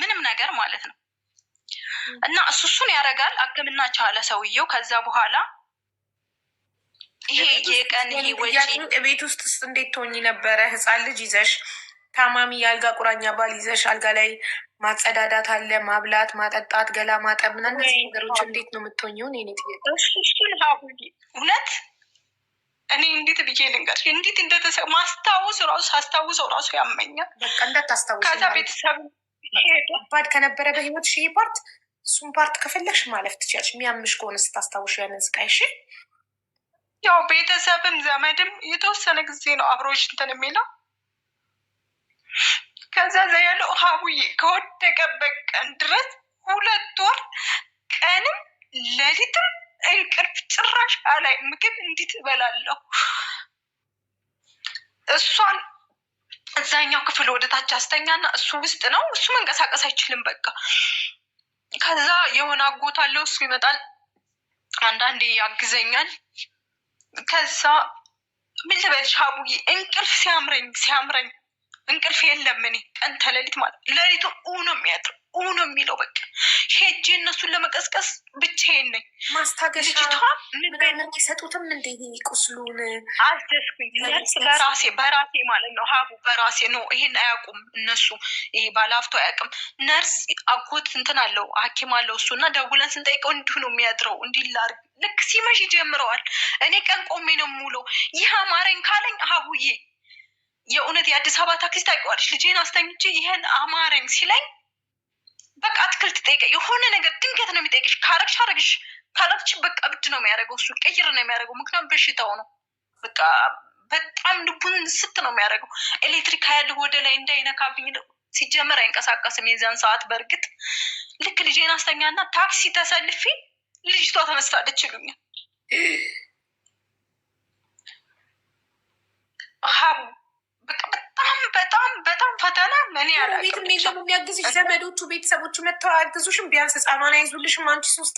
ምንም ነገር ማለት ነው እና እሱን ያደርጋል ህክምና ቻለ ሰውየው ከዛ በኋላ ይሄ የቀን ይሄ ወጪ ቤት ውስጥ እንዴት ትሆኚ ነበረ ህፃን ልጅ ይዘሽ ታማሚ የአልጋ ቁራኛ ባል ይዘሽ አልጋ ላይ ማጸዳዳት አለ ማብላት ማጠጣት ገላ ማጠብ ምናምን እነዚህ ነገሮች እንዴት ነው የምትሆኚው እኔ እሱን እውነት እኔ እንዴት ብዬ ልንገርሽ እንዴት ሳስታውሰው ራሱ ያመኛል በቃ እንዳታስታውሽ ከዛ ቤተሰብ ባድ ከነበረ በህይወትሽ ይሄ ፓርት እሱን ፓርት ከፈለግሽ ማለፍ ትችያለሽ የሚያምሽ ከሆነ ስታስታውሽ ያንን ስቃይ እሺ ያው ቤተሰብም ዘመድም የተወሰነ ጊዜ ነው አብሮሽ እንትን የሚለው ከዛ ያለው ሀቡዬ ከወደቀበት ቀን ድረስ 2 ወር ቀንም ሌሊትም እንቅልፍ ጭራሽ አላይ ምግብ እንዴት እበላለሁ እሷን እዛኛው ክፍል ወደታች አስተኛና እሱ ውስጥ ነው እሱ መንቀሳቀስ አይችልም በቃ ከዛ የሆነ አጎት አለው እሱ ይመጣል አንዳንዴ ያግዘኛል ከዛ ምን ልበልሽ ሀቡዬ እንቅልፍ ሲያምረኝ እንቅልፍ የለም እኔ ቀን ተሌሊት ማለት ሌሊቱ ነው የሚያድረው ነው የሚለው። በቃ ሄጄ እነሱን ለመቀስቀስ ብቻዬን ነኝ። ማስታገሻ ልጅቷ ምንም አይሰጡትም እንዴ? ቁስሉን አስደስኩኝ ለራሴ በራሴ ማለት ነው ሀቡ በራሴ ነው። ይሄን አያውቁም እነሱ፣ ይሄ ባለሀብቱ አያውቅም። ነርስ አጎት እንትን አለው ሐኪም አለው እሱ እና ደውለን ስንጠይቀው እንዲሁ ነው የሚያድረው። እንዲህ ላድርግ ልክ ሲመሽ ይጀምረዋል። እኔ ቀን ቆሜ ነው የምውለው። ይህ አማረኝ ካለኝ ሀቡዬ የእውነት የአዲስ አበባ ታክሲ ታውቂዋለሽ፣ ልጄን አስተኝቼ ይህን አማረኝ ሲለኝ በቃ አትክልት ጠይቀ የሆነ ነገር ድንገት ነው የሚጠይቅሽ። ካረግሽ አረግሽ፣ ካላክሽ በቃ ብድ ነው የሚያደርገው እሱ ቀይር ነው የሚያደርገው። ምክንያቱም በሽታው ነው በቃ በጣም ልቡን ስት ነው የሚያደርገው። ኤሌክትሪክ ያለሁ ወደ ላይ እንዳይነካብኝ ሲጀመር አይንቀሳቀስም የዛን ሰዓት። በእርግጥ ልክ ልጄን አስተኛና ታክሲ ተሰልፌ ልጅቷ ተነስታለች ይሉኛል። ሀቡ በቃ በጣም ፈተና ምን ቤትም የለም የሚያግዝሽ ዘመዶቹ ቤተሰቦቹ መጥተው አያግዙሽም? ቢያንስ ህፃኗን አይዙልሽም? አንቺ ሶስት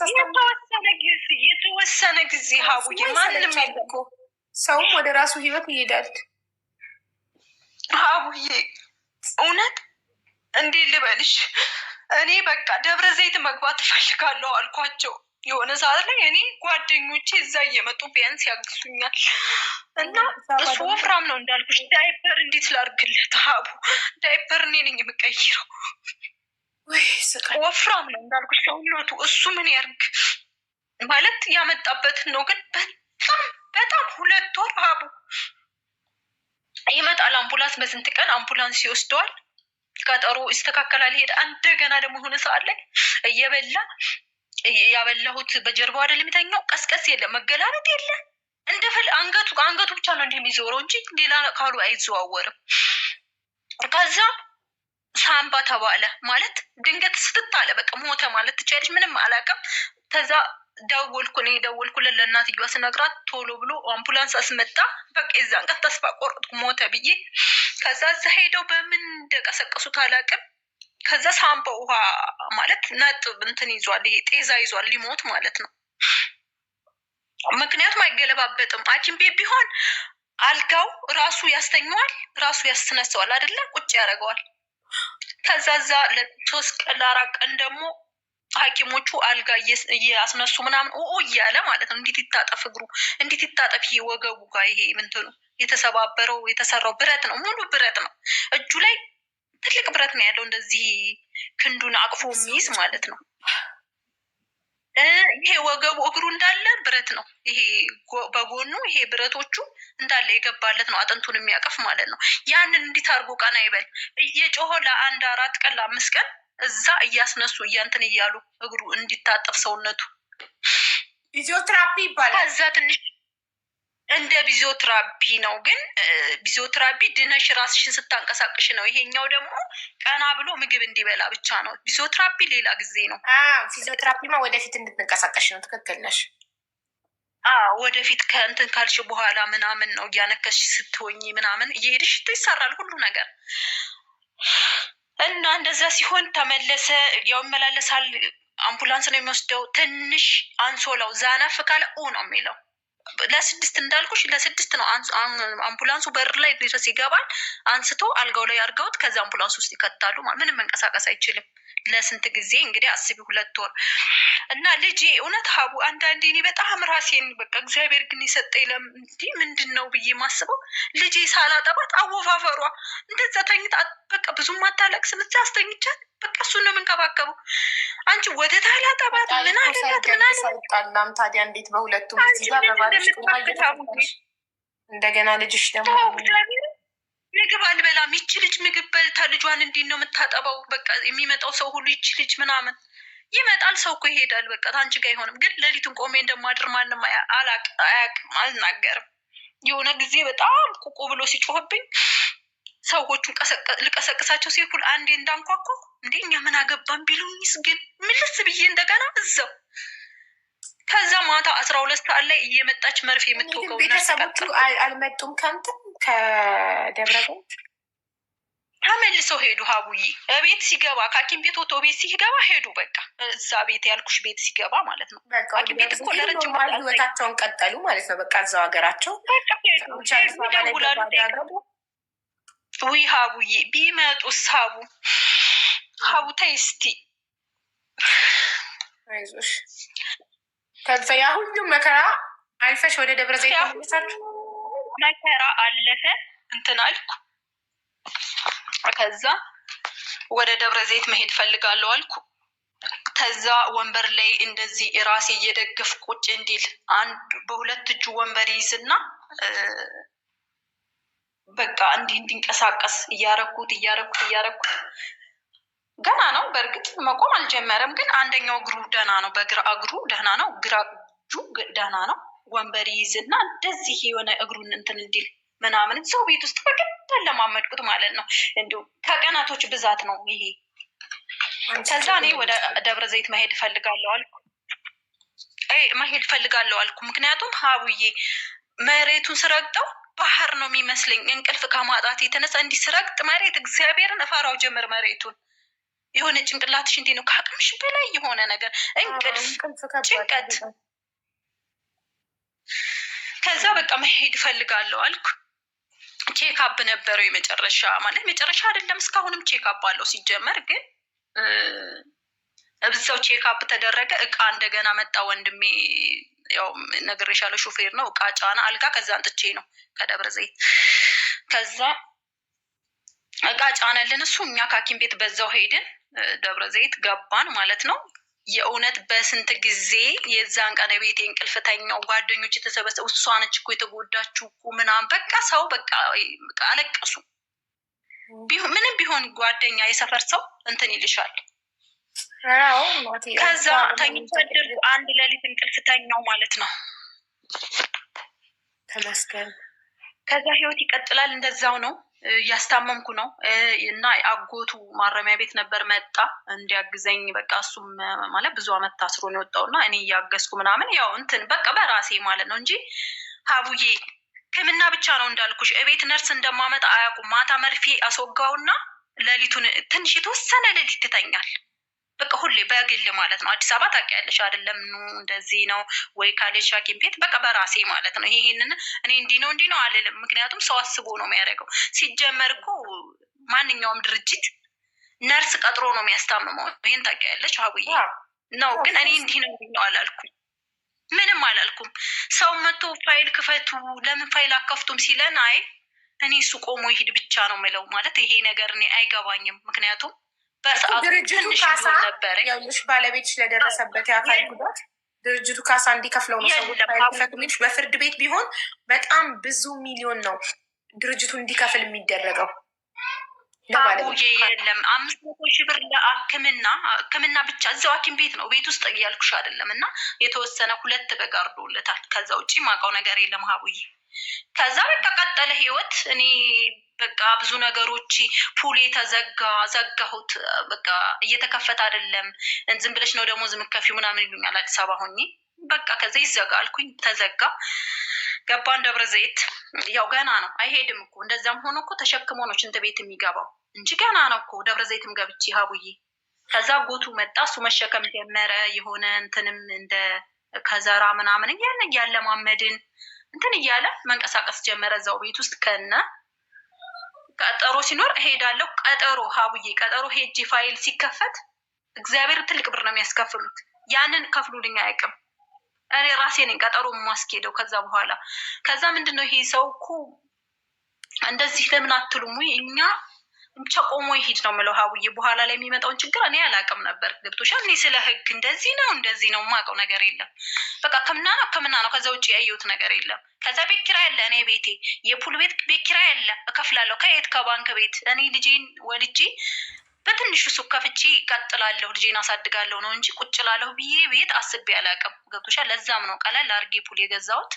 የተወሰነ ጊዜ ሀቡዬ ማንም እኮ ሰውም ወደ ራሱ ህይወት ይሄዳል። ሀቡዬ እውነት እንዴ ልበልሽ፣ እኔ በቃ ደብረ ዘይት መግባት እፈልጋለሁ አልኳቸው። የሆነ ሰዓት ላይ እኔ ጓደኞቼ እዛ እየመጡ ቢያንስ ያግዙኛል እና እሱ ወፍራም ነው እንዳልኩሽ። ዳይፐር እንዴት ላርግለት ሀቡ? ዳይፐር እኔ ነኝ የምቀይረው። ወፍራም ነው እንዳልኩሽ ሰውነቱ። እሱ ምን ያርግ ማለት ያመጣበትን ነው። ግን በጣም 2 ወር ሀቡ ይመጣል አምቡላንስ። በስንት ቀን አምቡላንስ ይወስደዋል። ቀጠሮ ይስተካከላል። ሄደ እንደገና ደግሞ የሆነ ሰዓት ላይ እየበላ ያበላሁት በጀርባው አይደል የሚተኛው። ቀስቀስ የለ መገላለጥ የለ እንደፈል አንገቱ ብቻ ነው እንደሚዞረው እንጂ ሌላ ካሉ አይዘዋወርም። ከዛ ሳምባ ተባለ ማለት ድንገት ስትታለ በቃ ሞተ ማለት ትችላለች። ምንም አላውቅም። ከዛ ደወልኩለት ለእናትየዋ ስነግራት ቶሎ ብሎ አምቡላንስ አስመጣ። በቃ የዛን ቀን ተስፋ ቆረጥኩ ሞተ ብዬ። ከዛ እዛ ሄደው በምን እንደቀሰቀሱት አላውቅም። ከዛ ሳምባ ውሃ ማለት ነጥብ እንትን ይዟል፣ ይሄ ጤዛ ይዟል፣ ሊሞት ማለት ነው። ምክንያቱም አይገለባበጥም። ሐኪም ቤት ቢሆን አልጋው ራሱ ያስተኘዋል፣ ራሱ ያስነሳዋል፣ አይደለ ቁጭ ያደርገዋል። ከዛ እዛ ለ3 ቀን ለ4 ቀን ደግሞ ሐኪሞቹ አልጋ እያስነሱ ምናምን እያለ ማለት ነው። እንዴት ይታጠፍ እግሩ፣ እንዴት ይታጠፍ ይሄ ወገቡ ጋር ይሄ ምንትኑ የተሰባበረው የተሰራው ብረት ነው፣ ሙሉ ብረት ነው። እጁ ላይ ትልቅ ብረት ነው ያለው፣ እንደዚህ ክንዱን አቅፎ የሚይዝ ማለት ነው። ይሄ ወገቡ እግሩ እንዳለ ብረት ነው። ይሄ በጎኑ ይሄ ብረቶቹ እንዳለ የገባለት ነው፣ አጥንቱን የሚያቀፍ ማለት ነው። ያንን እንዴት አድርጎ ቀና ይበል እየጮሆ ለ1 4 ቀን ለ5 ቀን እዛ እያስነሱ እያንትን እያሉ እግሩ እንዲታጠፍ ሰውነቱ ፊዚዮቴራፒ ይባላል። ከዛ ትንሽ እንደ ፊዚዮቴራፒ ነው፣ ግን ፊዚዮቴራፒ ድነሽ ራስሽን ስታንቀሳቅሽ ነው። ይሄኛው ደግሞ ቀና ብሎ ምግብ እንዲበላ ብቻ ነው። ፊዚዮቴራፒ ሌላ ጊዜ ነው። ፊዚዮቴራፒማ ወደፊት እንድትንቀሳቀሽ ነው። ትክክል ነሽ። ወደፊት ከእንትን ካልሽ በኋላ ምናምን ነው እያነከሽ ስትሆኝ ምናምን እየሄድሽ ይሰራል ሁሉ ነገር እና እንደዛ ሲሆን ተመለሰ። ያው ይመላለሳል። አምቡላንስ ነው የሚወስደው። ትንሽ አንሶላው ዛነፍ ካለ ነው የሚለው። ለ6 እንዳልኩሽ ለ6 ነው አምቡላንሱ በር ላይ ድረስ ይገባል። አንስቶ አልጋው ላይ አድርገውት ከዛ አምቡላንስ ውስጥ ይከታሉ። ምንም መንቀሳቀስ አይችልም። ለስንት ጊዜ እንግዲህ አስቢ 2 ወር እና ልጄ እውነት ሀቡ አንዳንዴ እኔ በጣም ራሴን በቃ እግዚአብሔር ግን የሰጠኝ ለምንድን ምንድን ነው ብዬ ማስበው ልጄ ሳላጠባት አወፋፈሯ እንደዛ ተኝታ በቃ ብዙም አታለቅስም። እዛ አስተኝቻት በቃ እሱን ነው የምንከባከበው። አንቺ ወደ ታላጠባት ምን አለላት ምን አለላት። ታዲያ እንዴት በሁለቱም እዚህ ጋር በባልሽ እንደገና ልጅሽ ደግሞ ምግብ አልበላም። ይቺ ልጅ ምግብ በልታ ልጇን እንዴት ነው የምታጠባው? በቃ የሚመጣው ሰው ሁሉ ይቺ ልጅ ምናምን ይመጣል። ሰው እኮ ይሄዳል። በቃ ታንቺ ጋር አይሆንም። ግን ሌሊቱን ቆሜ እንደማድር ማንም አያውቅም፣ አልናገርም። የሆነ ጊዜ በጣም ቁቁ ብሎ ሲጮህብኝ ሰዎቹን ልቀሰቅሳቸው ሲኩል አንዴ እንዳንኳኳ እንዴ እኛ ምን አገባን ቢሉኝስ ግን ምልስ ብዬ እንደገና እዛው ከዛ ማታ 12 ሰዓት ላይ እየመጣች መርፌ የምትወቀው ቤተሰቦቹ አልመጡም። ከደብረ ዘይት ተመልሰው ሄዱ። ሀቡይ ቤት ሲገባ ከሐኪም ቤት ወጥቶ ቤት ሲገባ ሄዱ። በቃ እዛ ቤት ያልኩሽ ቤት ሲገባ ማለት ነው። ሐኪም ቤት እኮ ለረጅም ህይወታቸውን ቀጠሉ ማለት ነው። በቃ እዛው ሀገራቸው ውይ ሀቡዬ ቢመጡስ ሀቡ ሀቡታይ እስቲ አይዞሽ። ከዛ ያ ሁሉም መከራ አልፈሽ ወደ ደብረ ዘይት ተመለሳችሁ? መከራ አለፈ እንትን አልኩ። ከዛ ወደ ደብረ ዘይት መሄድ ፈልጋለሁ አልኩ። ከዛ ወንበር ላይ እንደዚህ ራሴ እየደገፍ ቁጭ እንዲል በሁለት እጁ ወንበር ይዝና በቃ እንዲንቀሳቀስ እያረኩት ገና ነው። በእርግጥ መቆም አልጀመረም፣ ግን አንደኛው እግሩ ደህና ነው፣ በግራ እግሩ ደህና ነው፣ ግራ እጁ ደህና ነው። ወንበር ይይዝና እንደዚህ የሆነ እግሩን እንትን እንዲል ምናምን ሰው ቤት ውስጥ በግድ ለማመድኩት ማለት ነው። እንዲሁ ከቀናቶች ብዛት ነው ይሄ። ከዛ እኔ ወደ ደብረ ዘይት መሄድ ፈልጋለሁ አልኩ። ምክንያቱም ሀቡዬ መሬቱን ስረግጠው ባህር ነው የሚመስለኝ። እንቅልፍ ከማጣት የተነሳ እንዲህ ስረግጥ መሬት እግዚአብሔርን እፈራው ጀምር። መሬቱን የሆነ ጭንቅላትሽ እንዲህ ነው ከአቅምሽ በላይ የሆነ ነገር እንቅልፍ፣ ጭንቀት። ከዛ በቃ መሄድ ፈልጋለሁ አልኩ። ቼክአፕ ነበረው የመጨረሻ ማለት መጨረሻ አይደለም፣ እስካሁንም ቼክአፕ አለው ሲጀመር። ግን እብዛው ቼክአፕ ተደረገ። እቃ እንደገና መጣ ወንድሜ፣ ያው ነግሬሻለሁ፣ ሹፌር ነው። እቃ ጫና አልጋ ከዛ አንጥቼ ነው ከደብረ ዘይት። ከዛ እቃ ጫነልን እሱ። እኛ ከሐኪም ቤት በዛው ሄድን፣ ደብረ ዘይት ገባን ማለት ነው። የእውነት በስንት ጊዜ የዛን ቀን ቤቴ እንቅልፍ ተኛው። ጓደኞች የተሰበሰቡ እሷ ነች እኮ የተጎዳችው እኮ ምናምን በቃ ሰው በቃ አለቀሱ። ምንም ቢሆን ጓደኛ የሰፈር ሰው እንትን ይልሻል። ከዛ ተኝቶ አደርኩ። አንድ ሌሊት እንቅልፍ ተኛው ማለት ነው። ተመስገን። ከዛ ህይወት ይቀጥላል። እንደዛው ነው፣ እያስታመምኩ ነው። እና አጎቱ ማረሚያ ቤት ነበር፣ መጣ እንዲያግዘኝ። በቃ እሱም ማለት ብዙ አመት ታስሮ ነው የወጣው እና እኔ እያገዝኩ ምናምን ያው እንትን በቃ በራሴ ማለት ነው እንጂ ሀቡዬ ሕክምና ብቻ ነው እንዳልኩሽ። እቤት ነርስ እንደማመጣ አያውቁም። ማታ መርፌ አስወጋውና ሌሊቱን ትንሽ የተወሰነ ሌሊት ትተኛል። በቃ ሁሌ በግል ማለት ነው። አዲስ አበባ ታውቂያለሽ አይደለም? እንደዚህ ነው ወይ ካሌጅ ሐኪም ቤት በቃ በራሴ ማለት ነው። ይሄንን እኔ እንዲህ ነው አልልም፣ ምክንያቱም ሰው አስቦ ነው የሚያደርገው። ሲጀመር እኮ ማንኛውም ድርጅት ነርስ ቀጥሮ ነው የሚያስታምመው። ይሄን ታውቂያለሽ ሀቡዬ ነው። ግን እኔ እንዲህ ነው አላልኩም፣ ምንም አላልኩም። ሰው መጥቶ ፋይል ክፈቱ፣ ለምን ፋይል አከፍቱም ሲለን አይ እኔ እሱ ቆሞ ይሄድ ብቻ ነው የምለው። ማለት ይሄ ነገር እኔ አይገባኝም፣ ምክንያቱም ድርጅቱ ካሳ ያውልሽ ባለቤትሽ ለደረሰበት የአካል ጉዳት ድርጅቱ ካሳ እንዲከፍለው ነው ሰዎች ፈትሚች። በፍርድ ቤት ቢሆን በጣም ብዙ ሚሊዮን ነው ድርጅቱ እንዲከፍል የሚደረገው። የለም 500,000 ብር ለሕክምና ብቻ እዛው ሐኪም ቤት ነው፣ ቤት ውስጥ እያልኩሽ አይደለም። እና የተወሰነ 2 በግ አርዶለታል። ከዛ ውጭ ማውቀው ነገር የለም ሀቡዬ። ከዛ በቃ ቀጠለ ህይወት። እኔ በቃ ብዙ ነገሮች ፑሌ ዘጋሁት። በቃ እየተከፈተ አይደለም፣ ዝም ብለሽ ነው ደግሞ ዝምከፊው ምናምን ይሉኛል አዲስ አበባ ሆኜ። በቃ ከዛ ይዘጋ አልኩኝ፣ ተዘጋ። ገባን ደብረ ዘይት። ያው ገና ነው አይሄድም እኮ። እንደዛም ሆኖ እኮ ተሸክሞ ነው ሽንት ቤት የሚገባው እንጂ ገና ነው እኮ ደብረ ዘይትም ገብቼ ሀቡዬ። ከዛ ጎቱ መጣ፣ እሱ መሸከም ጀመረ። የሆነ እንትንም እንደ ከዘራ ምናምን እያለማመድን እንትን እያለ መንቀሳቀስ ጀመረ እዛው ቤት ውስጥ። ከነ ቀጠሮ ሲኖር እሄዳለሁ። ቀጠሮ ሀቡዬ ቀጠሮ ሄጄ ፋይል ሲከፈት እግዚአብሔር ትልቅ ብር ነው የሚያስከፍሉት። ያንን ከፍሉልኝ አያውቅም። እኔ ራሴ ነኝ ቀጠሮ የማስኬደው። ከዛ ምንድን ነው ይሄ ሰው እኮ እንደዚህ ለምን አትሉም? እኛ ብቻ ቆሞ ይሄድ ነው የምለው ሀቡዬ። በኋላ ላይ የሚመጣውን ችግር እኔ አላውቅም ነበር። ገብቶሻል? እኔ ስለ ህግ እንደዚህ ነው የማውቀው ነገር የለም። በቃ ሕክምና ነው። ከዛ ውጭ ያየሁት ነገር የለም። ከዛ ቤት ኪራይ አለ፣ እኔ ቤቴ የፑል ቤት ኪራይ አለ፣ እከፍላለሁ። ከየት? ከባንክ ቤት። እኔ ልጄን ወልጄ በትንሹ ሱቅ ከፍቼ እቀጥላለሁ፣ ልጄን አሳድጋለሁ ነው እንጂ ቁጭ ላለሁ ብዬ ቤት አስቤ አላውቅም። ገብቶሻል? ለዛም ነው ቀለል አድርጌ ፑል የገዛሁት፣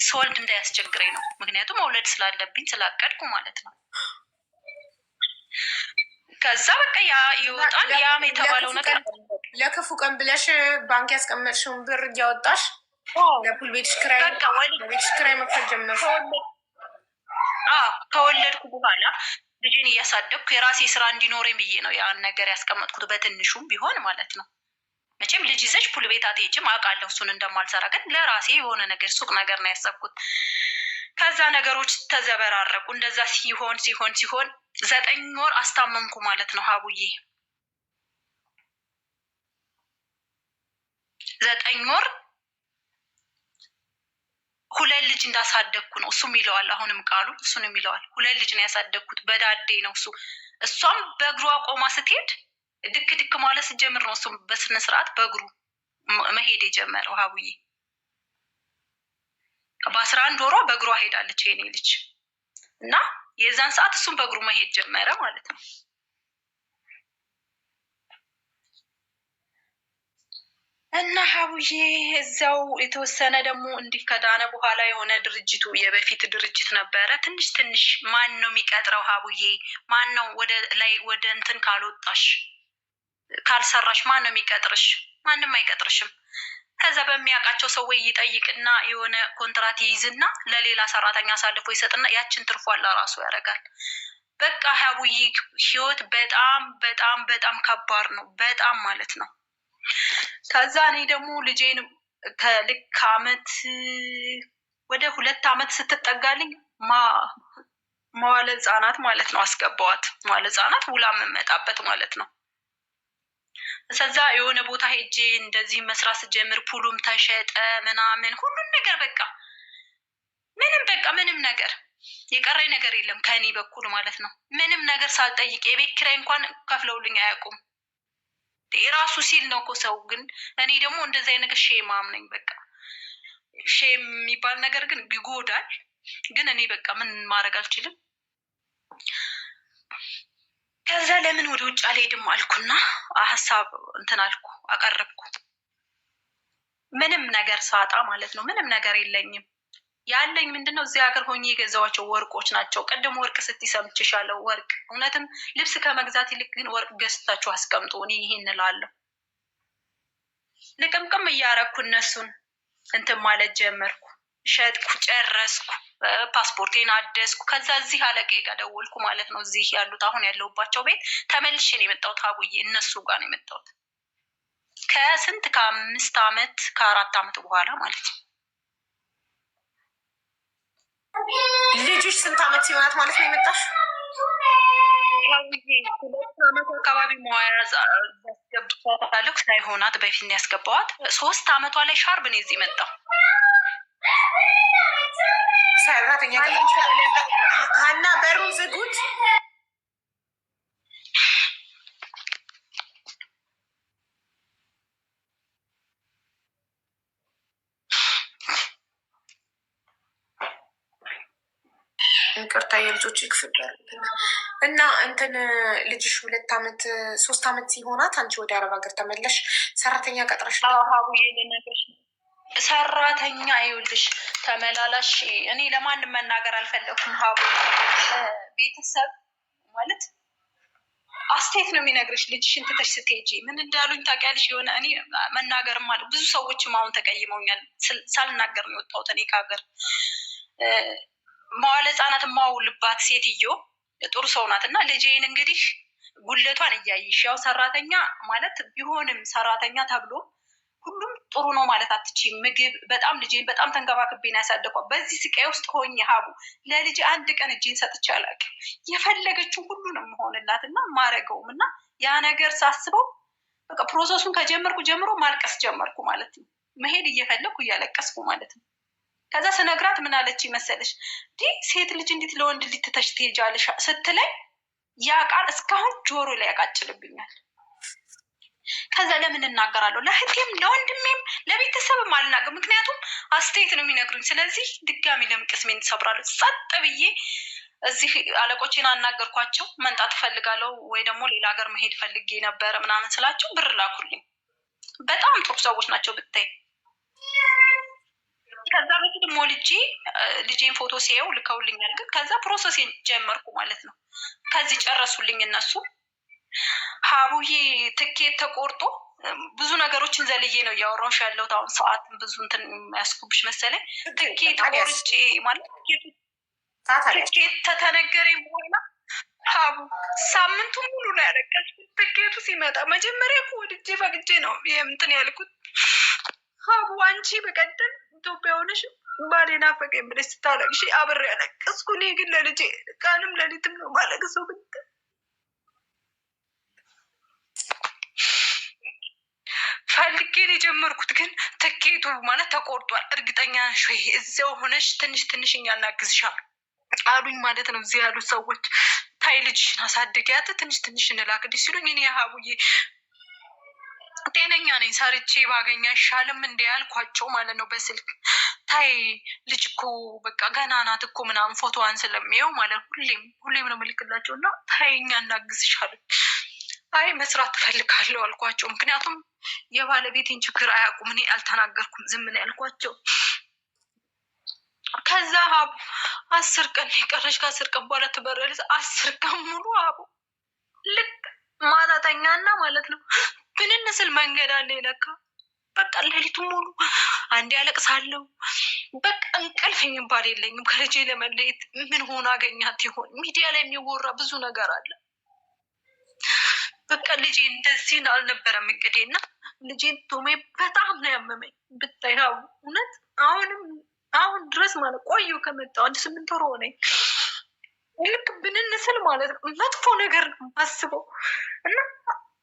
ስወልድ እንዳያስቸግረኝ ነው። ምክንያቱም መውለድ ስላለብኝ ስላቀድኩ ማለት ነው። ከዛ በቃ ያ ይወጣል። ያም የተባለው ነገር ለክፉ ቀን ብለሽ ባንክ ያስቀመጥሽውን ብር እያወጣሽ ለፑል ቤትሽ ኪራይ መክፈል ጀመርሽ። ከወለድኩ በኋላ ልጄን እያሳደግኩ የራሴ ስራ እንዲኖረኝ ብዬ ነው ያን ነገር ያስቀመጥኩት፣ በትንሹም ቢሆን ማለት ነው። መቼም ልጅ ይዘሽ ፑል ቤት አትሄጂም፣ አውቃለሁ እሱን እንደማልሰራ። ግን ለራሴ የሆነ ነገር ሱቅ ነገር ነው ያሰብኩት። ከዛ ነገሮች ተዘበራረቁ። እንደዛ ሲሆን 9 ወር አስታመምኩ ማለት ነው ሀቡዬ። 9 ወር 2 ልጅ እንዳሳደግኩ ነው እሱም ይለዋል። አሁንም ቃሉ እሱንም ይለዋል። 2 ልጅ ነው ያሳደግኩት በዳዴ ነው እሱ። እሷም በእግሯ ቆማ ስትሄድ ድክ ድክ ማለት ስትጀምር ነው እሱም በስነ ስርዓት በእግሩ መሄድ የጀመረው። ሀቡዬ በ11 ወሯ በእግሯ ሄዳለች የኔ ልጅ እና የዛን ሰዓት እሱም በእግሩ መሄድ ጀመረ ማለት ነው። እና ሀቡዬ እዛው የተወሰነ ደግሞ እንዲህ ከዳነ በኋላ የሆነ ድርጅቱ የበፊት ድርጅት ነበረ። ትንሽ ትንሽ ማን ነው የሚቀጥረው? ሀቡዬ ማን ነው ወደ ላይ ወደ እንትን ካልወጣሽ ካልሰራሽ ማን ነው የሚቀጥርሽ? ማንም አይቀጥርሽም። ከዛ በሚያውቃቸው ሰዎች ይጠይቅና የሆነ ኮንትራት ይይዝና ለሌላ ሰራተኛ አሳልፎ ይሰጥና ያችን ትርፏን ለራሱ ያደርጋል። በቃ ሀቡዬ ህይወት በጣም በጣም በጣም ከባድ ነው። በጣም ማለት ነው። ከዛ እኔ ደግሞ ልጄን ከልክ አመት ወደ 2 አመት ስትጠጋልኝ መዋለ ህጻናት ማለት ነው አስገባዋት። መዋለ ህጻናት ውላ የምመጣበት ማለት ነው። ከዛ የሆነ ቦታ ሄጄ እንደዚህ መስራት ስጀምር ፑሉም ተሸጠ ምናምን ሁሉን ነገር በቃ ምንም ነገር የቀረኝ ነገር የለም ከኔ በኩል ማለት ነው። ምንም ነገር ሳልጠይቅ የቤት ኪራይ እንኳን ከፍለውልኝ አያውቁም። የራሱ ሲል ነው እኮ ሰው። ግን እኔ ደግሞ እንደዚህ አይነት ነገር ሼማም ነኝ። በቃ ሼም የሚባል ነገር ግን ይጎዳል። ግን እኔ በቃ ምን ማድረግ አልችልም። ከዛ ለምን ወደ ውጭ አልሄድም አልኩና ሀሳብ እንትን አልኩ አቀረብኩ። ምንም ነገር ሳጣ ማለት ነው። ምንም ነገር የለኝም። ያለኝ ምንድነው እዚህ ሀገር ሆኜ የገዛዋቸው ወርቆች ናቸው። ቅድም ወርቅ ስትይ ሰምቼሻለሁ። ወርቅ እውነትም ልብስ ከመግዛት ይልቅ ግን ወርቅ ገዝታችሁ አስቀምጡ። እኔ ይሄን እላለሁ። ልቅምቅም እያረኩ እነሱን እንትን ማለት ጀመርኩ። ሸጥኩ፣ ጨረስኩ፣ ፓስፖርቴን አደስኩ። ከዛ እዚህ አለቄ ጋር ደወልኩ ማለት ነው። እዚህ ያሉት አሁን ያለሁባቸው ቤት ተመልሼ ነው የመጣሁት። አቡዬ እነሱ ጋር ነው የመጣሁት ከስንት ከ5 አመት ከ4 አመት በኋላ ማለት ነው። ልጅሽ ስንት አመት ሲሆናት ማለት ነው የመጣሽ? 2 አመት አካባቢ መያዝ ያስገብቷታለሁ። ሳይሆናት በፊት ነው ያስገባዋት። 3 አመቷ ላይ ሻርብ ነው እዚህ መጣው። ሰራተኛ ሀና በሩን ዝጉት። ይቅርታ የልጆች ክፍል እና እንትን ልጅሽ 2 አመት 3 አመት ሲሆናት አንቺ ወደ አረብ ሀገር ተመለሽ። ሰራተኛ ቀጥረሽ? ሀቡዬ ልነግርሽ ሰራተኛ ይኸውልሽ ተመላላሽ እኔ ለማንም መናገር አልፈለኩም። ሀቡ ቤተሰብ ማለት አስተያየት ነው የሚነግርሽ። ልጅሽን ትተሽ ስትሄጂ ምን እንዳሉኝ ታውቂያለሽ? የሆነ እኔ መናገርም አለ ብዙ ሰዎችም አሁን ተቀይመውኛል። ሳልናገር ነው የወጣሁት እኔ ከሀገር። መዋለ ህጻናት የማውልባት ሴትዮ ጥሩ ሰው ናት እና ልጄን እንግዲህ ጉለቷን እያይሽ ያው ሰራተኛ ማለት ቢሆንም ሰራተኛ ተብሎ ሁሉም ጥሩ ነው ማለት አትችይም። ምግብ በጣም ልጄን በጣም ተንከባክቤ ነው ያሳደኳት። በዚህ ስቃይ ውስጥ ሆኜ ሀቡ ለልጅ አንድ ቀን እጄን ሰጥቼ አላውቅም። የፈለገችው ሁሉ ነው የምሆንላት እና ማረገውም እና ያ ነገር ሳስበው በቃ ፕሮሰሱን ከጀመርኩ ጀምሮ ማልቀስ ጀመርኩ ማለት ነው። መሄድ እየፈለግኩ እያለቀስኩ ማለት ነው። ከዛ ስነግራት ምን አለች መሰለሽ? ሴት ልጅ እንዴት ለወንድ ልጅ ትተሽ ትሄጃለሽ ስትለኝ ያ ቃል እስካሁን ጆሮ ላይ ያቃጭልብኛል። ከዛ ለምን እናገራለሁ? ለእህቴም ለወንድሜም ለቤተሰብም አልናገርም። ምክንያቱም አስተያየት ነው የሚነግሩኝ። ስለዚህ ድጋሚ ለምን ቅስሜን ትሰብራለሁ? ጸጥ ብዬ እዚህ አለቆቼን አናገርኳቸው። መንጣት እፈልጋለሁ ወይ ደግሞ ሌላ ሀገር መሄድ ፈልጌ ነበረ ምናምን ስላቸው ብር ላኩልኝ። በጣም ጥሩ ሰዎች ናቸው ብታይ። ከዛ በፊት ሞልጄ ልጄን ፎቶ ሲያዩ ልከውልኛል። ግን ከዛ ፕሮሰሴን ጀመርኩ ማለት ነው። ከዚህ ጨረሱልኝ እነሱ። ሀቡዬ ትኬት ተቆርጦ ብዙ ነገሮችን ዘልዬ ነው እያወራሁሽ ያለሁት። አሁን ሰዓት ብዙ እንትን ያስኩብሽ መሰለኝ። ትኬት ቆርጬ ማለት ትኬት ተተነገረኝ በኋላ ሀቡ ሳምንቱ ሙሉ ነው ያለቀስኩት። ትኬቱ ሲመጣ መጀመሪያ ወድጄ ፈቅጄ ነው እንትን ያልኩት። ሀቡ አንቺ በቀደም ኢትዮጵያ ሆነሽ ባሌ ናፈቀኝ ብለሽ ስታለቅሺ አብሬ ያለቀስኩ። እኔ ግን ለልጄ ቀንም ለሊትም ነው ማለቅሰው። ፈልጌ አድርጌን የጀመርኩት ግን ትኬቱ ማለት ተቆርጧል። እርግጠኛ ነሽ ወይ? እዚያው ሆነሽ ትንሽ እኛ እናግዝሻል አሉኝ ማለት ነው። እዚህ ያሉት ሰዎች ታይ ልጅሽን አሳድጊያት ትንሽ እንላክልሽ ሲሉኝ እኔ ሀቡዬ ጤነኛ ነኝ ሰርቼ ባገኛ ይሻልም እንደ ያልኳቸው ማለት ነው በስልክ ታይ ልጅ እኮ በቃ ገና ናት እኮ ምናምን ፎቶዋን ስለሚየው ማለት ሁሌም ነው ምልክላቸው እና ታይ እኛ እናግዝሻለን። አይ መስራት ትፈልጋለሁ አልኳቸው። ምክንያቱም የባለቤቴን ችግር አያውቁም። እኔ አልተናገርኩም፣ ዝም ነው ያልኳቸው። ከዛ ሀቡ 10 ቀን ቀረሽ፣ ከ10 ቀን በኋላ ትበረልስ 10 ቀን ሙሉ ሀቡ ልክ ማታተኛና ማለት ነው ብንን ስል መንገድ አለ ይለካ በቃ ሌሊቱ ሙሉ አንዴ ያለቅሳለሁ። በቃ እንቅልፍ የሚባል የለኝም። ከልጄ ለመለየት ምን ሆኖ አገኛት ይሆን? ሚዲያ ላይ የሚወራ ብዙ ነገር አለ። በቃ ልጄ እንደዚህ አልነበረም እቅዴና ልጄን ቶሜ በጣም ነው ያመመኝ ብታይ ሀቡ እውነት አሁን ድረስ ማለት ቆዩ ከመጣሁ 8 ወር ሆነኝ። ልክ ብንን ስል ማለት ነው መጥፎ ነገር ነው አስበው እና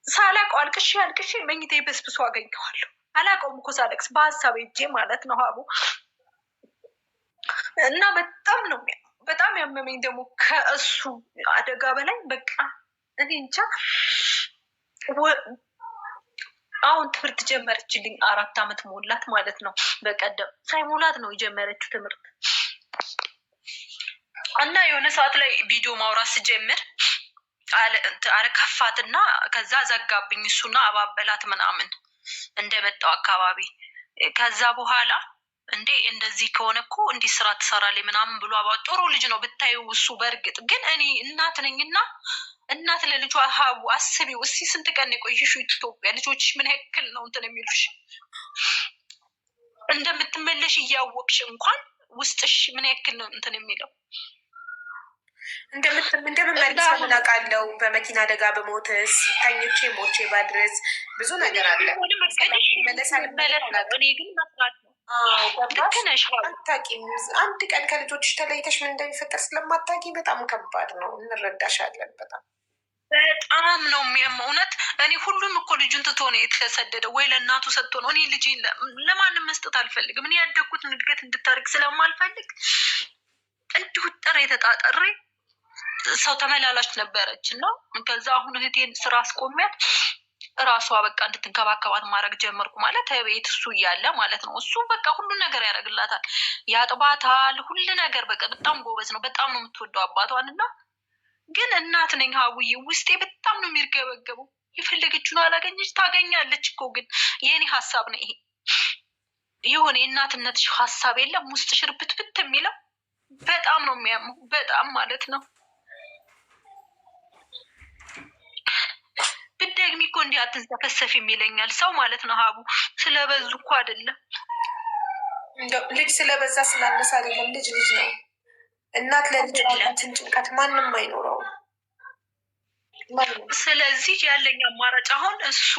ሳላውቀው አልቅሼ መኝታዬ በስብሶ አገኘዋለሁ። አላውቀውም እኮ ሳለቅስ በሀሳብ ሄጄ ማለት ነው ሀቡ እና በጣም ያመመኝ ደግሞ ከእሱ አደጋ በላይ በቃ እኔ እንጃ። አሁን ትምህርት ጀመረችልኝ 4 ዓመት ሞላት ማለት ነው። በቀደም ሳይሞላት ነው የጀመረችው ትምህርት እና የሆነ ሰዓት ላይ ቪዲዮ ማውራት ስጀምር አለከፋትና ከዛ ዘጋብኝ እሱና አባበላት ምናምን እንደመጣው አካባቢ። ከዛ በኋላ እንዴ እንደዚህ ከሆነ እኮ እንዲህ ስራ ትሰራለች ምናምን ብሎ ጥሩ ልጅ ነው ብታዩ እሱ። በእርግጥ ግን እኔ እናት ነኝና እናት ለልጇ ሀቡ አስቢው እስኪ ስንት ቀን የቆየሽው ኢትዮጵያ ልጆችሽ ምን ያክል ነው እንትን የሚሉሽ እንደምትመለሽ እያወቅሽ እንኳን ውስጥሽ ምን ያክል ነው እንትን የሚለው እንደምመልስ ምን አውቃለሁ። በመኪና አደጋ በሞትስ ተኝቼ ሞቼ ባድረስ ብዙ ነገር አለ። አታውቂም። አንድ ቀን ከልጆችሽ ተለይተሽ ምን እንደሚፈጠር ስለማታውቂ በጣም ከባድ ነው። እንረዳሻለን። በጣም ነው የሚያመው እውነት። እኔ ሁሉም እኮ ልጁን ትቶ ነው የተሰደደ ወይ ለእናቱ ሰጥቶ ነው። እኔ ልጅ ለማንም መስጠት አልፈልግም። እኔ ያደግኩትን እድገት እንድታርግ ስለማልፈልግ እንዲሁ ጥሬ የተጣጠሬ ሰው ተመላላች ነበረች እና ከዛ አሁን እህቴን ስራ አስቆሚያት እራሷ በቃ እንድትንከባከባት ማድረግ ጀመርኩ። ማለት ቤት እሱ እያለ ማለት ነው። እሱ በቃ ሁሉ ነገር ያደርግላታል፣ ያጥባታል፣ ሁሉ ነገር በቃ በጣም ጎበዝ ነው። በጣም ነው የምትወደው አባቷን እና ግን እናት ነኝ ሀቡዬ ውስጤ በጣም ነው የሚርገበገበው። የፈለገችውን አላገኘች ታገኛለች እኮ ግን የእኔ ሀሳብ ነው ይሄ። የሆነ የእናትነትሽ ሀሳብ የለም ውስጥሽ ርብትብት የሚለው በጣም ነው የሚያመው። በጣም ማለት ነው ብትደግሚ እኮ እንዲህ አትንሰፈሰፊ የሚለኛል ሰው ማለት ነው ሀቡ። ስለበዙ እኮ አይደለም ልጅ ስለበዛ ስላነሳ አይደለም። ልጅ ነው። እናት ለልጅ ያላትን ጭንቀት ማንም አይኖረውም። ስለዚህ ያለኝ አማራጭ አሁን እሱ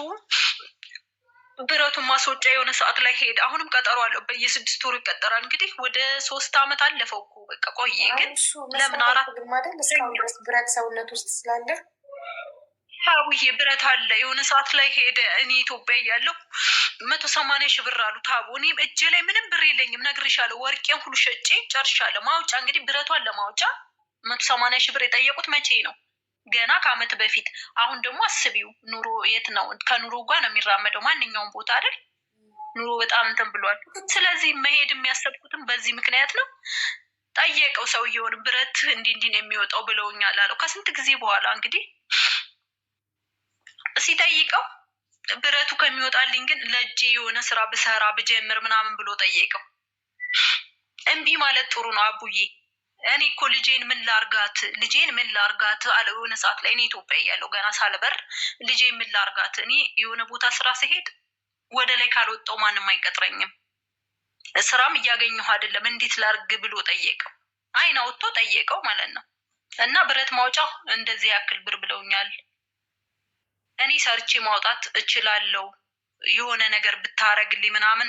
ብረቱን ማስወጫ የሆነ ሰዓት ላይ ሄድ። አሁንም ቀጠሮ አለው በየ6 ወሩ ይቀጠራል። እንግዲህ ወደ 3 ዓመት አለፈው እኮ በቃ ቆየ። ግን ለምን 4 እስካሁን ድረስ ብረት ሰውነት ውስጥ ስላለ ሀቡዬ ብረት አለ። የሆነ ሰዓት ላይ ሄደ። እኔ ኢትዮጵያ እያለሁ 180 ሺህ ብር አሉት ሀቡ። እኔ እጄ ላይ ምንም ብር የለኝም ነግሬሻለሁ። ወርቄን ሁሉ ሸጬ ጨርሻለሁ። ማውጫ እንግዲህ ብረቷን ለማውጫ 180 ሺህ ብር የጠየቁት መቼ ነው? ገና ከዓመት በፊት። አሁን ደግሞ አስቢው ኑሮ የት ነው? ከኑሮ ጋር ነው የሚራመደው ማንኛውም ቦታ አይደል? ኑሮ በጣም እንትን ብሏል። ስለዚህ መሄድ የሚያሰብኩትም በዚህ ምክንያት ነው። ጠየቀው ሰውየውን ብረት እንዲህ ነው የሚወጣው ብለውኛል አለው። ከስንት ጊዜ በኋላ እንግዲህ ሲጠይቀው ብረቱ ከሚወጣልኝ ግን ለእጄ የሆነ ስራ ብሰራ ብጀምር ምናምን ብሎ ጠየቀው። እምቢ ማለት ጥሩ ነው አቡዬ። እኔ እኮ ልጄን ምን ላርጋት አለ የሆነ ሰዓት ላይ። እኔ ኢትዮጵያ እያለሁ ገና ሳልበር ልጄን ምን ላርጋት፣ እኔ የሆነ ቦታ ስራ ስሄድ ወደ ላይ ካልወጣው ማንም አይቀጥረኝም፣ ስራም እያገኘሁ አይደለም፣ እንዴት ላርግ ብሎ ጠየቀው። አይን አውጥቶ ጠየቀው ማለት ነው። እና ብረት ማውጫው እንደዚህ ያክል ብር ብለውኛል፣ እኔ ሰርቼ ማውጣት እችላለሁ፣ የሆነ ነገር ብታረግልኝ ምናምን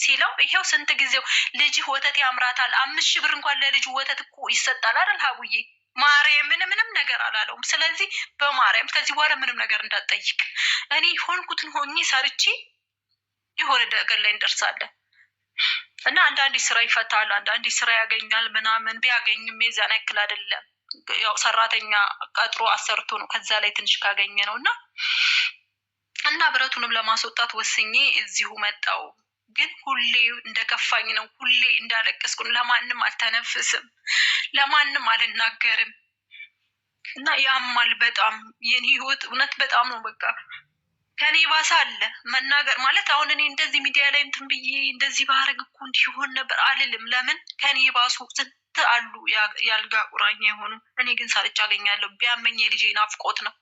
ሲለው ይሄው ስንት ጊዜው ልጅህ ወተት ያምራታል። 5 ሺህ ብር እንኳን ለልጁ ወተት እኮ ይሰጣል አይደል ሀቡዬ? ማርያም ምንም ነገር አላለውም። ስለዚህ በማርያም ከዚህ በኋላ ምንም ነገር እንዳትጠይቅ፣ እኔ ሆንኩትን ሆኜ ሰርቼ የሆነ ነገር ላይ እንደርሳለን። እና አንዳንዴ ስራ ይፈታል፣ አንዳንዴ ስራ ያገኛል ምናምን። ቢያገኝም የዛን ያክል አይደለም። ያው ሰራተኛ ቀጥሮ አሰርቶ ነው ከዛ ላይ ትንሽ ካገኘ ነው። እና ብረቱንም ለማስወጣት ወስኜ እዚሁ መጣው። ግን ሁሌ እንደከፋኝ ነው፣ ሁሌ እንዳለቀስኩ። ለማንም አልተነፍስም፣ ለማንም አልናገርም። እና ያማል በጣም የኔ ህይወት እውነት በጣም ነው። በቃ ከኔ ባሰ አለ መናገር ማለት አሁን እኔ እንደዚህ ሚዲያ ላይ እንትን ብዬ እንደዚህ ባረግ እኮ እንዲሆን ነበር አልልም። ለምን ከኔ ባሱ ስንት አሉ ያልጋ ቁራኛ የሆኑ። እኔ ግን ሳልጭ አገኛለሁ። ቢያመኝ የልጄ ናፍቆት ነው።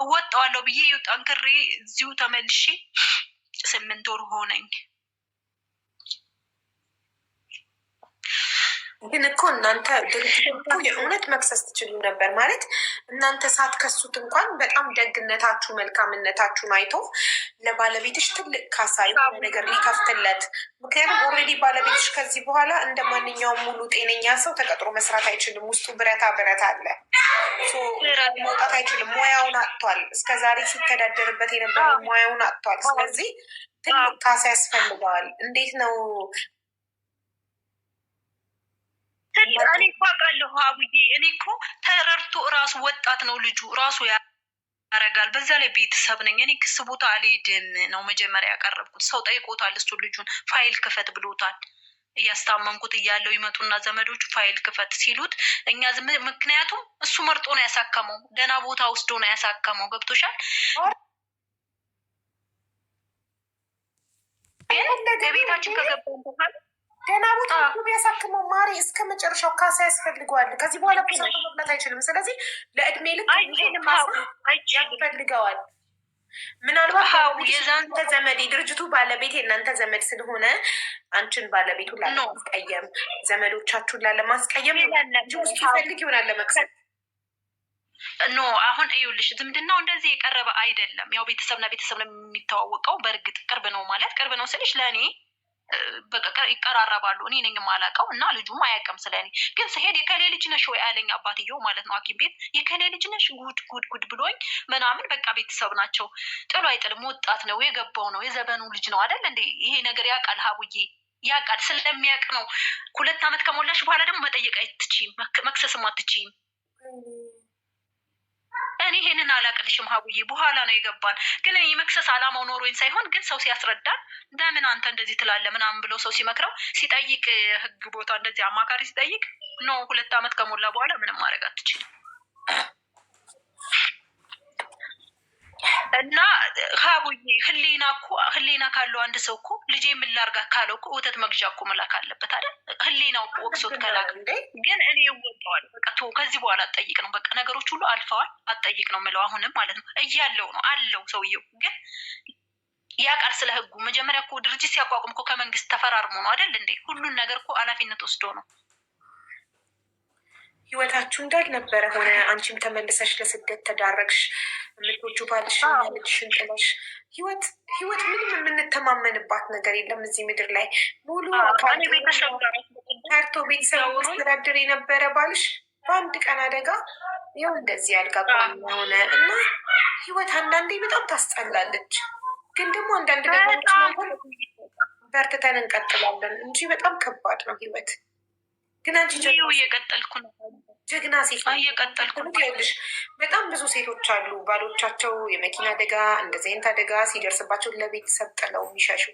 እወጣዋለሁ ብዬ ጠንክሬ እዚሁ ተመልሼ 8 ወር ሆነኝ። ግን እኮ እናንተ ድርጅት እኮ የእውነት መክሰስ ትችሉ ነበር። ማለት እናንተ ሳትከሱት እንኳን በጣም ደግነታችሁ መልካምነታችሁን አይቶ ለባለቤትሽ ትልቅ ካሳ የሆነ ነገር ሊከፍትለት። ምክንያቱም ኦልሬዲ ባለቤትሽ ከዚህ በኋላ እንደ ማንኛውም ሙሉ ጤነኛ ሰው ተቀጥሮ መስራት አይችልም። ውስጡ ብረታ አለ፣ መውጣት አይችልም። ሙያውን አጥቷል። እስከዛሬ ሲተዳደርበት የነበረው ሙያውን አጥቷል። ስለዚህ ትልቅ ካሳ ያስፈልገዋል። እንዴት ነው? እኔ እኮ አውቃለሁ አቡዬ። እኔ እኮ ተረድቶ እራሱ ወጣት ነው ልጁ እራሱ ያረጋል። በዛ ላይ ቤተሰብ ነኝ እኔ። ክስ ቦታ አልሄድም ነው መጀመሪያ ያቀረብኩት። ሰው ጠይቆታል። እሱ ልጁን ፋይል ክፈት ብሎታል። እያስታመምኩት እያለው ይመጡና ዘመዶቹ ፋይል ክፈት ሲሉት እኛ ምክንያቱም እሱ መርጦ ነው ያሳከመው። ደህና ቦታ ወስዶ ነው ያሳከመው። ገብቶሻል? ግን ቤታችን ከገባን በኋላ ደህና ቦታ ቢያሳክመው ማሪ እስከ መጨረሻው ካሳ ያስፈልገዋል። ከዚህ በኋላ ሰርቶ መብላት አይችልም። ስለዚህ ለእድሜ ልክ ያስፈልገዋል። ምናልባት የዛንተ ዘመድ የድርጅቱ ባለቤት የእናንተ ዘመድ ስለሆነ አንቺን ባለቤቱን ላለማስቀየም ዘመዶቻችሁን ላለማስቀየም ውስጡ ይፈልግ ይሆናል ለመክሰል ኖ አሁን እዩልሽ፣ ዝምድናው እንደዚህ የቀረበ አይደለም። ያው ቤተሰብና ቤተሰብ ነው የሚተዋወቀው። በእርግጥ ቅርብ ነው ማለት ቅርብ ነው ስልሽ ለእኔ በቃ ይቀራረባሉ። እኔ ነኝ የማላውቀው እና ልጁም አያውቅም ስለኔ። ግን ስሄድ የከሌ ልጅ ነሽ ወይ አለኝ አባትየው ማለት ነው። ሐኪም ቤት የከሌ ልጅ ነሽ ጉድ ብሎኝ ምናምን በቃ ቤተሰብ ናቸው። ጥሎ አይጥልም። ወጣት ነው፣ የገባው ነው፣ የዘመኑ ልጅ ነው አይደል እንዴ? ይሄ ነገር ያውቃል ሀቡዬ፣ ያውቃል። ስለሚያውቅ ነው 2 ዓመት ከሞላሽ በኋላ ደግሞ መጠየቅ አትችይም፣ መክሰስም አትችይም። እኔ ይሄንን አላቅልሽም ሀቡዬ፣ በኋላ ነው የገባን። ግን የመክሰስ አላማው ኖሮኝ ሳይሆን ግን ሰው ሲያስረዳን ለምን አንተ እንደዚህ ትላለህ ምናምን ብሎ ሰው ሲመክረው ሲጠይቅ፣ ህግ ቦታ እንደዚህ አማካሪ ሲጠይቅ ኖ 2 ዓመት ከሞላ በኋላ ምንም ማድረግ አትችልም። እና ሀቡዬ ህሊና ካለው አንድ ሰው እኮ ልጄ ምን ላድርግ ካለው እኮ ወተት መግዣ እኮ መላክ አለበት አይደል? ህሊናው ወቅሶት ከላክ። ግን እኔ እወጣዋል። በቃ ከዚህ በኋላ አትጠይቅ ነው። በቃ ነገሮች ሁሉ አልፈዋል። አትጠይቅ ነው የምለው አሁንም ማለት ነው። እያለው ነው አለው ሰውየው። ግን ያውቃል ስለ ህጉ። መጀመሪያ እኮ ድርጅት ሲያቋቁም እኮ ከመንግስት ተፈራርሞ ነው አይደል እንዴ? ሁሉን ነገር እኮ ኃላፊነት ወስዶ ነው። ህይወታችሁ እንዳልነበረ ሆነ። አንቺም ተመልሰሽ ለስደት ተዳረግሽ። ምቶቹ ባልሽና ልጅሽን ጥለሽ ህይወት ምንም የምንተማመንባት ነገር የለም እዚህ ምድር ላይ። ሙሉ ከርቶ ቤተሰብ ማስተዳደር የነበረ ባልሽ በአንድ ቀን አደጋ ይኸው እንደዚህ ያልጋ ሆነ እና ህይወት አንዳንዴ በጣም ታስጠላለች። ግን ደግሞ አንዳንድ ነገሮች በርትተን እንቀጥላለን እንጂ በጣም ከባድ ነው ህይወት። ግን አንቺ እየቀጠልኩ ነው። ጀግና ሴት እየቀጠልኩ ነው። ይኸውልሽ በጣም ብዙ ሴቶች አሉ ባሎቻቸው የመኪና አደጋ እንደዚህ አይነት አደጋ ሲደርስባቸው ለቤተሰብ ጥለው የሚሸሹ።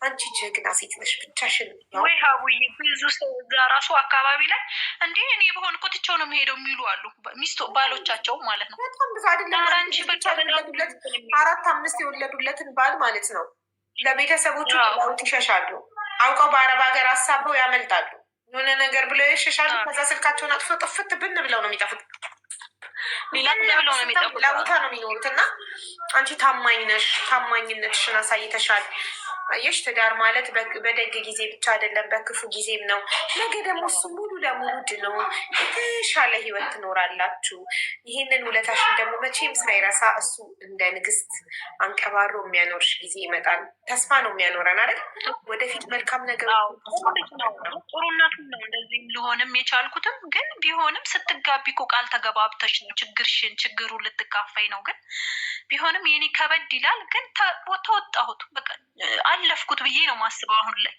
አንቺ ጀግና ሴት ነሽ። ብቻሽን ወይ ሀቡዬ ብዙ ሰው እዛ ራሱ አካባቢ ላይ እንዴ እኔ በሆን እኮ ትቼው ነው የሚሄደው የሚሉ አሉ። ሚስቶ ባሎቻቸው ማለት ነው። በጣም ብዙ አይደለም 4 5 የወለዱለትን ባል ማለት ነው ለቤተሰቦቹ ጥለውት ይሸሻሉ። አውቀው በአረብ ሀገር አሳበው ያመልጣሉ። የሆነ ነገር ብለው ይሸሻሉ። ከዛ ስልካቸውን አጥፎ ጥፍት ብን ብለው ነው የሚጠፉት። ሌላ ቦታ ነው የሚኖሩት። እና አንቺ ታማኝ ነሽ። ታማኝነትሽን አሳይተሻል። አየሽ ትዳር ማለት በደግ ጊዜ ብቻ አይደለም በክፉ ጊዜም ነው። ነገ ደግሞ እሱ ሙሉ ለሙሉ ድኖ የተሻለ ህይወት ትኖራላችሁ። ይህንን ውለታሽን ደግሞ መቼም ሳይረሳ እሱ እንደ ንግስት አንቀባሮ የሚያኖርሽ ጊዜ ይመጣል። ተስፋ ነው የሚያኖረን አይደል? ወደፊት መልካም ነገር ጥሩነቱን ነው እንደዚህ ልሆንም የቻልኩትም። ግን ቢሆንም ስትጋቢ እኮ ቃል ተገባብተሽ ነው ችግሩን ልትካፈይ ነው። ግን ቢሆንም የኔ ከበድ ይላል። ግን ተወጣሁት በቃ አለፍኩት ብዬ ነው ማስበው አሁን ላይ።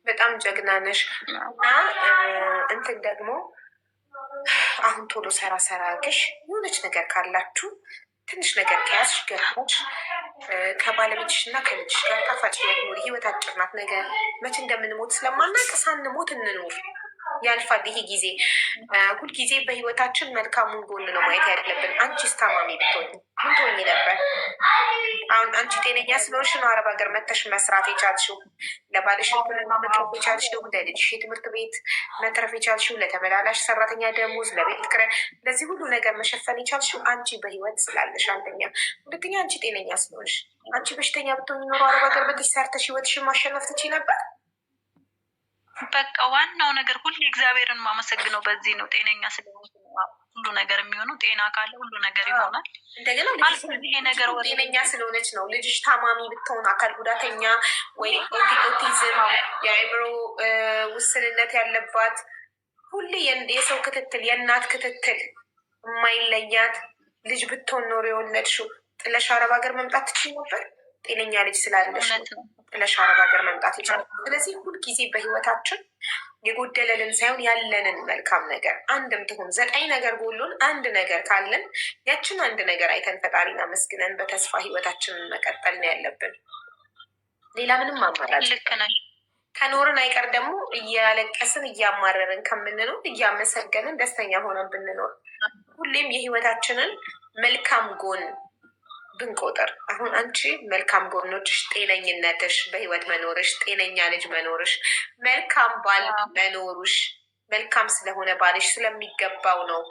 በጣም ጀግና ነሽ። እና እንትን ደግሞ አሁን ቶሎ ሰራ አድርገሽ የሆነች ነገር ካላችሁ ትንሽ ነገር ከያዝሽ ገባች ከባለቤትሽ እና ከልጅሽ ጋር ጣፋጭ ህይወት ኑሪ። ህይወት አጭር ናት። ነገ መቼ እንደምንሞት ስለማናውቅ ሳንሞት እንኑር። ያልፋል ይሄ ጊዜ። ሁልጊዜ በህይወታችን መልካሙን ጎን ነው ማየት ያለብን። አንቺስ ታማሚ ብትሆኝ ምን ትሆኚ ነበር? አሁን አንቺ ጤነኛ ስለሆንሽ ነው አረብ ሀገር መተሽ መስራት የቻልሽው፣ ለባልሽ ሕክምና መትረፍ የቻልሽው፣ ለልጅሽ የትምህርት ቤት መትረፍ የቻልሽው፣ ለተመላላሽ ሰራተኛ ደሞዝ፣ ለቤት ኪራይ፣ ለዚህ ሁሉ ነገር መሸፈን የቻልሽው አንቺ በህይወት ስላለሽ አንደኛ። ሁለተኛ አንቺ ጤነኛ ስለሆንሽ። አንቺ በሽተኛ ብትሆኝ ኖሮ አረብ ሀገር መተሽ ሰርተሽ ህይወትሽን ማሸነፍ ትችይ ነበር። በቃ ዋናው ነገር ሁሌ እግዚአብሔርን ማመሰግነው በዚህ ነው። ጤነኛ ስለሆንኩ ሁሉ ነገር የሚሆነው። ጤና ካለ ሁሉ ነገር ይሆናል። እንደገና ይሄ ነገር ጤነኛ ስለሆነች ነው። ልጅሽ ታማሚ ብትሆን አካል ጉዳተኛ ወይ ኦቲዝም፣ የአእምሮ ውስንነት ያለባት ሁሌ የሰው ክትትል የእናት ክትትል የማይለያት ልጅ ብትሆን ኖሮ የወለድሽው ጥለሽ አረብ ሀገር መምጣት ትችይ ነበር። ጤነኛ ልጅ ስላለሽ ጥለሽ አረብ ሀገር መምጣት ይቻላል። ስለዚህ ሁልጊዜ በህይወታችን የጎደለልን ሳይሆን ያለንን መልካም ነገር አንድም ትሁን 9 ነገር ጎሎን አንድ ነገር ካለን ያችን አንድ ነገር አይተን ፈጣሪን አመስግነን በተስፋ ህይወታችንን መቀጠል ነው ያለብን። ሌላ ምንም አማራጭ ከኖርን አይቀር ደግሞ እያለቀስን እያማረርን ከምንኖር እያመሰገንን ደስተኛ ሆነን ብንኖር ሁሌም የህይወታችንን መልካም ጎን ብንቆጥር። አሁን አንቺ መልካም ጎኖችሽ ጤነኝነትሽ፣ በህይወት መኖርሽ፣ ጤነኛ ልጅ መኖርሽ፣ መልካም ባል መኖሩሽ፣ መልካም ስለሆነ ባልሽ ስለሚገባው ነው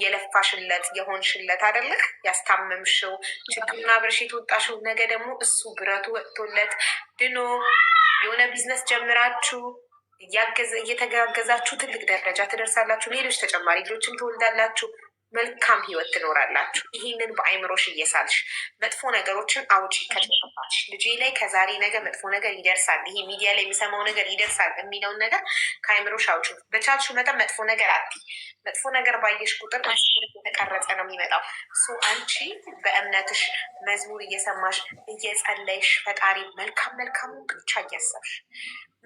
የለፋሽለት የሆንሽለት አይደለ ያስታመምሽው ችግርና ብርሽ የተወጣሽው። ነገ ደግሞ እሱ ብረቱ ወጥቶለት ድኖ የሆነ ቢዝነስ ጀምራችሁ እየተጋገዛችሁ ትልቅ ደረጃ ትደርሳላችሁ። ሌሎች ተጨማሪ ልጆችም ትወልዳላችሁ። መልካም ህይወት ትኖራላችሁ። ይህንን በአይምሮሽ እየሳልሽ መጥፎ ነገሮችን አውጪ ከጭንቅላትሽ። ልጄ ላይ ከዛሬ ነገ መጥፎ ነገር ይደርሳል፣ ይሄ ሚዲያ ላይ የሚሰማው ነገር ይደርሳል የሚለውን ነገር ከአይምሮሽ አውጪ። በቻልሽው መጠን መጥፎ ነገር አትይ። መጥፎ ነገር ባየሽ ቁጥር የተቀረጸ ነው የሚመጣው። አንቺ በእምነትሽ መዝሙር እየሰማሽ እየጸለይሽ ፈጣሪ መልካም መልካሙን ብቻ እያሰብሽ